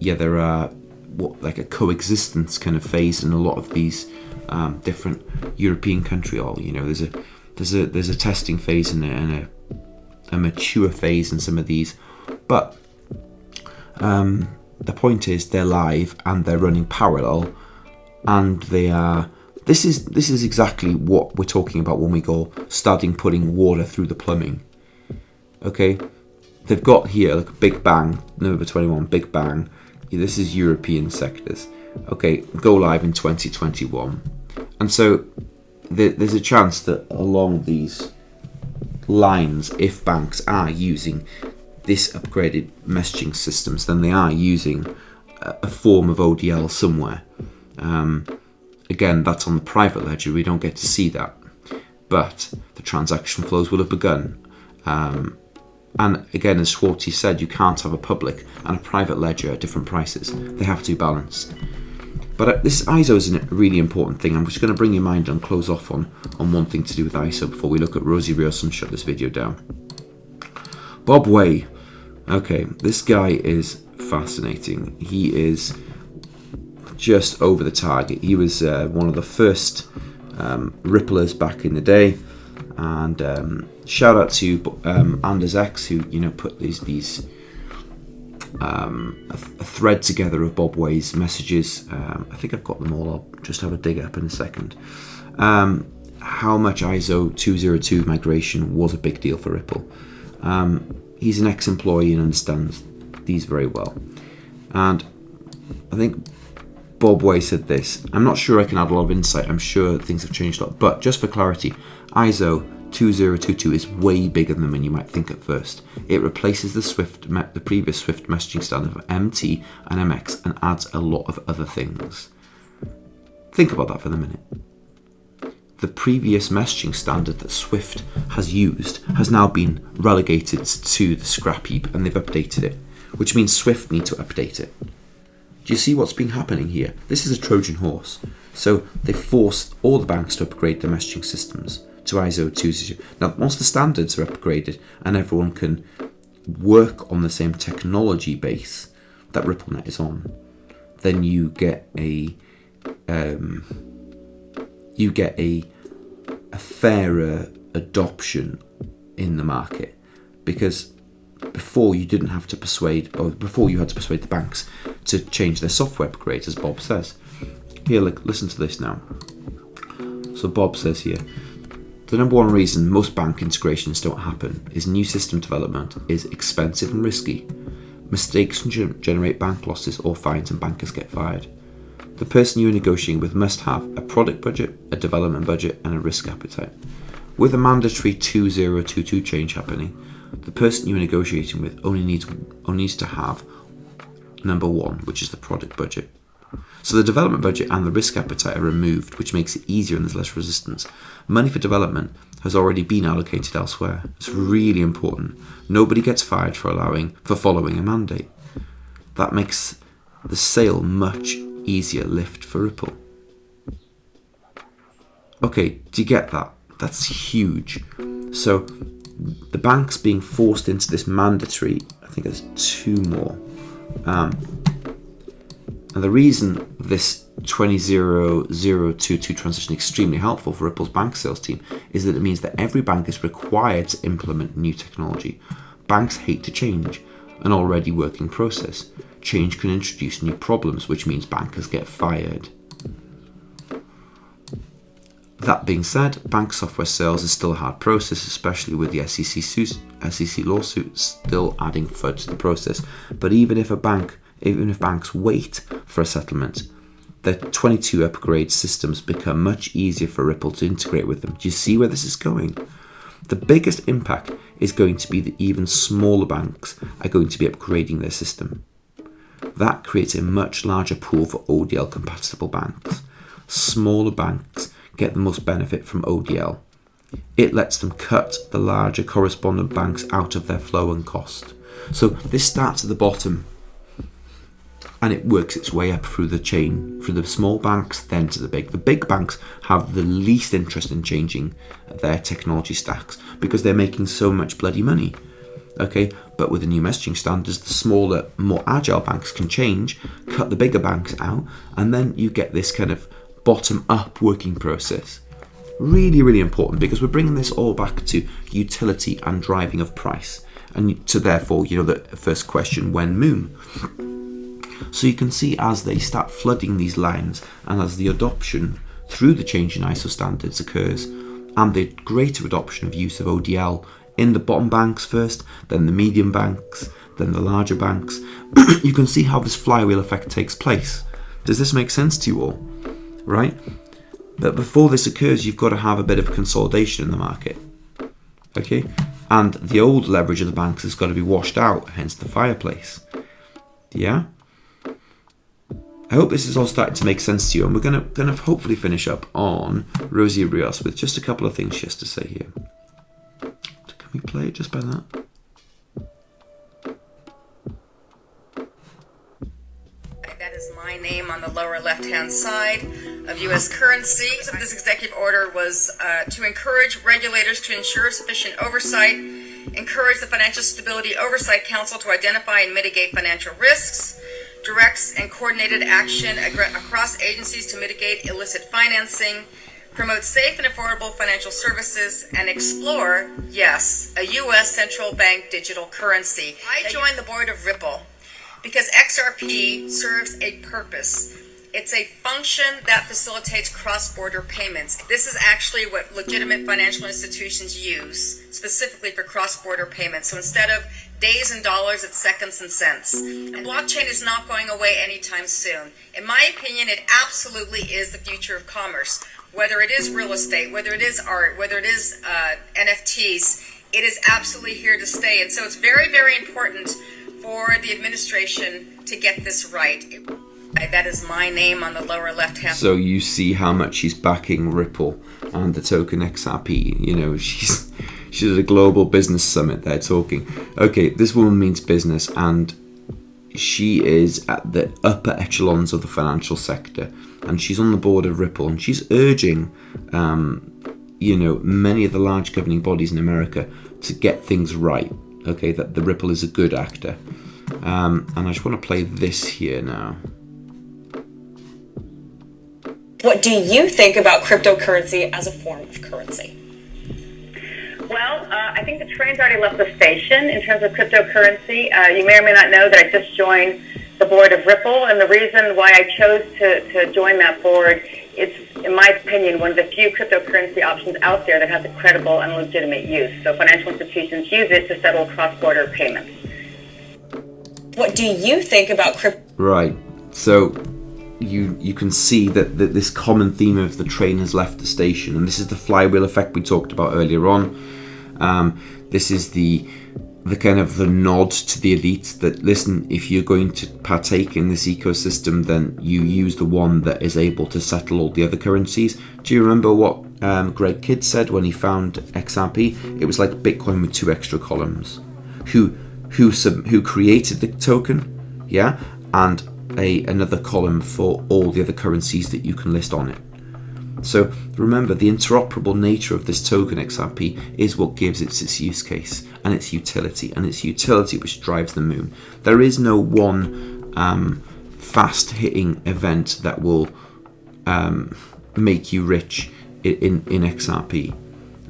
there are like a coexistence kind of phase in a lot of these different European countries. There's a testing phase and a mature phase in some of these, but the point is they're live and they're running parallel, and they are. This is exactly what we're talking about when we go starting putting water through the plumbing. Okay, they've got here like a Big Bang, number 21, Big Bang. This is European sectors. Okay, go live in 2021, and so there's a chance that along these lines, if banks are using this upgraded messaging systems, then they are using a form of ODL somewhere. Again, that's on the private ledger. We don't get to see that, but the transaction flows will have begun. And again, as Schwartzy said, you can't have a public and a private ledger at different prices. They have to be balanced. But this ISO is a really important thing. I'm just going to bring your mind and close off on one thing to do with ISO before we look at Rosie Rios and shut this video down. Bob Way. Okay, this guy is fascinating. He is just over the target. He was one of the first ripplers back in the day, and shout out to Anders X, who put these a thread together of Bob Way's messages. I think I've got them all. I'll just have a dig up in a second. How much ISO 202 migration was a big deal for Ripple. He's an ex-employee and understands these very well. And I think Bob Way said this. I'm not sure I can add a lot of insight. I'm sure things have changed a lot. But just for clarity, ISO 2022 is way bigger than you might think at first. It replaces the previous Swift messaging standard of MT and MX and adds a lot of other things. Think about that for a minute. The previous messaging standard that Swift has used has now been relegated to the scrap heap, and they've updated it, which means Swift need to update it. Do you see what's been happening here? This is a Trojan horse. So they forced all the banks to upgrade their messaging systems to ISO 200. Now, once the standards are upgraded and everyone can work on the same technology base that RippleNet is on, then you get a fairer adoption in the market, because before you didn't have to persuade, or before you had to persuade the banks to change their software upgrades, as Bob says. Here, listen to this now. So Bob says here, the number one reason most bank integrations don't happen is new system development is expensive and risky. Mistakes can generate bank losses or fines, and bankers get fired. The person you're negotiating with must have a product budget, a development budget, and a risk appetite. With a mandatory 2022 change happening, the person you're negotiating with only needs to have number one, which is the product budget. So the development budget and the risk appetite are removed, which makes it easier and there's less resistance. Money for development has already been allocated elsewhere. It's really important. Nobody gets fired for following a mandate. That makes the sale much easier lift for Ripple. Okay, do you get that? That's huge. So the banks being forced into this mandatory, I think there's 2 more. And the reason this 20022 transition is extremely helpful for Ripple's bank sales team is that it means that every bank is required to implement new technology. Banks hate to change an already working process. Change can introduce new problems, which means bankers get fired. That being said, bank software sales is still a hard process, especially with the SEC lawsuit still adding FUD to the process. But even if banks wait for a settlement, the 22 upgrade systems become much easier for Ripple to integrate with them. Do you see where this is going? The biggest impact is going to be that even smaller banks are going to be upgrading their system. That creates a much larger pool for ODL compatible banks. Smaller banks get the most benefit from ODL. It lets them cut the larger correspondent banks out of their flow and cost. So this starts at the bottom and it works its way up through the chain, through the small banks, then to the big. The big banks have the least interest in changing their technology stacks because they're making so much bloody money. Okay, but with the new messaging standards, the smaller, more agile banks can change, cut the bigger banks out, and then you get this kind of bottom-up working process. Really, really important because we're bringing this all back to utility and driving of price. And to therefore, the first question, when Moon? So you can see as they start flooding these lines and as the adoption through the change in ISO standards occurs and the greater adoption of use of ODL in the bottom banks first, then the medium banks, then the larger banks, you can see how this flywheel effect takes place. Does this make sense to you all? Right? But before this occurs, you've got to have a bit of consolidation in the market. Okay? And the old leverage of the banks has got to be washed out, hence the fireplace. Yeah? I hope this is all starting to make sense to you, and we're going to hopefully finish up on Rosie Rios with just a couple of things she has to say here. Can we play it just by that? That is my name on the lower left-hand side of U.S. currency. This executive order was to encourage regulators to ensure sufficient oversight, encourage the Financial Stability Oversight Council to identify and mitigate financial risks, directs and coordinated action across agencies to mitigate illicit financing, promote safe and affordable financial services, and explore, yes, a U.S. central bank digital currency. I joined the board of Ripple because XRP serves a purpose. It's a function that facilitates cross-border payments. This is actually what legitimate financial institutions use, specifically for cross-border payments. So instead of days and dollars, it's seconds and cents. And blockchain is not going away anytime soon. In my opinion, it absolutely is the future of commerce. Whether it is real estate, whether it is art, whether it is NFTs, it is absolutely here to stay. And so it's very, very important for the administration to get this right. That is my name on the lower left-hand. So you see how much she's backing Ripple and the token XRP. She's at a global business summit there talking. Okay, this woman means business, and she is at the upper echelons of the financial sector, and she's on the board of Ripple, and she's urging, many of the large governing bodies in America to get things right. Okay, that the Ripple is a good actor, and I just want to play this here now. What do you think about cryptocurrency as a form of currency? Well, I think the train's already left the station in terms of cryptocurrency. You may or may not know that I just joined the board of Ripple, and the reason why I chose to join that board is, in my opinion, one of the few cryptocurrency options out there that has a credible and legitimate use. So financial institutions use it to settle cross-border payments. What do you think about crypto? Right, so you can see that this common theme of the train has left the station, and this is the flywheel effect we talked about earlier on. This is the kind of the nod to the elite that, listen, if you're going to partake in this ecosystem, then you use the one that is able to settle all the other currencies. Do you remember what Greg Kidd said when he found XRP? It was like Bitcoin with 2 extra columns. Who created the token, yeah, and another column for all the other currencies that you can list on it. So remember, the interoperable nature of this token XRP is what gives it its use case and its utility, which drives the moon. There is no one fast-hitting event that will make you rich in XRP.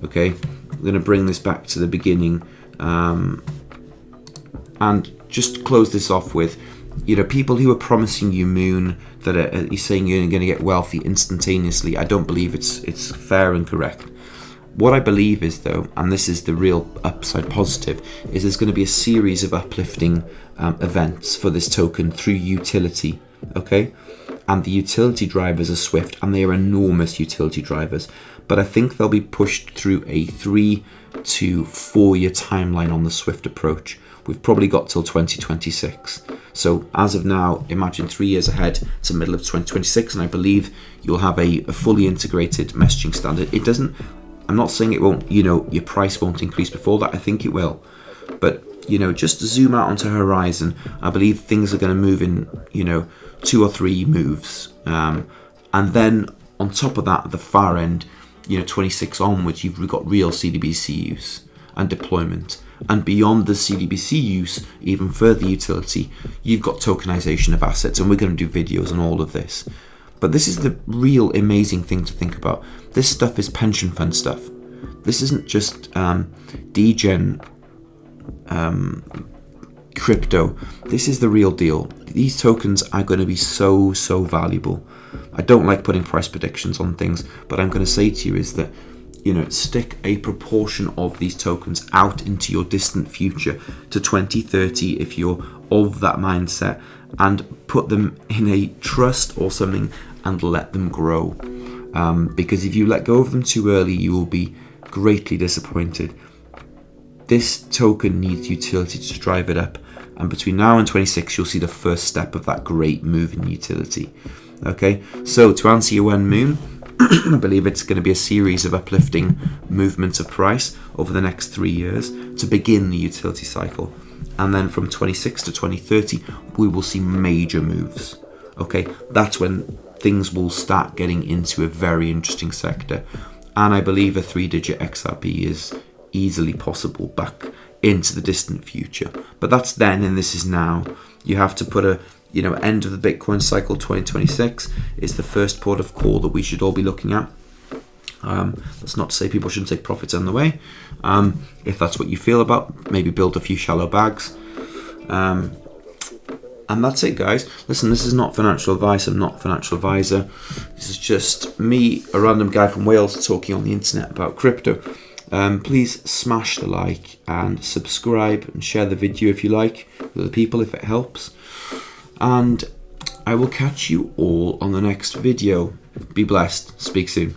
Okay, I'm going to bring this back to the beginning and just close this off with, people who are promising you moon, that are saying you're going to get wealthy instantaneously. I don't believe it's fair and correct. What I believe is, though, and this is the real upside positive, is there's going to be a series of uplifting events for this token through utility. Okay, and the utility drivers are Swift, and they are enormous utility drivers. But I think they'll be pushed through a 3 to 4 year timeline on the Swift approach. We've probably got till 2026. So as of now, imagine 3 years ahead to middle of 2026, and I believe you'll have a fully integrated messaging standard. I'm not saying it won't, your price won't increase before that. I think it will. But, just to zoom out onto horizon, I believe things are going to move in, 2 or 3 moves. And then on top of that, at the far end, 26 onwards, you've got real CBDC use and deployment. And beyond the CBDC use, even further utility, you've got tokenization of assets, and we're going to do videos on all of this. But this is the real amazing thing to think about. This stuff is pension fund stuff. This isn't just degen crypto. This is the real deal. These tokens are going to be so valuable. I don't like putting price predictions on things, but I'm going to say to you is that, stick a proportion of these tokens out into your distant future to 2030 if you're of that mindset, and put them in a trust or something and let them grow. Because if you let go of them too early, you will be greatly disappointed. This token needs utility to drive it up, and between now and 26 you'll see the first step of that great move in utility. Okay, so to answer your one moon, I believe it's going to be a series of uplifting movements of price over the next 3 years to begin the utility cycle, and then from 26 to 2030 we will see major moves. Okay, that's when things will start getting into a very interesting sector, and I believe a 3-digit XRP is easily possible back into the distant future. But that's then, and this is now. You have to put a end of the Bitcoin cycle. 2026 is the first port of call that we should all be looking at. That's not to say people shouldn't take profits on the way. If that's what you feel about, maybe build a few shallow bags. And that's it, guys. Listen, this is not financial advice. I'm not a financial advisor. This is just me, a random guy from Wales, talking on the internet about crypto. Please smash the like and subscribe and share the video if you like with other people, if it helps. And I will catch you all on the next video. Be blessed. Speak soon.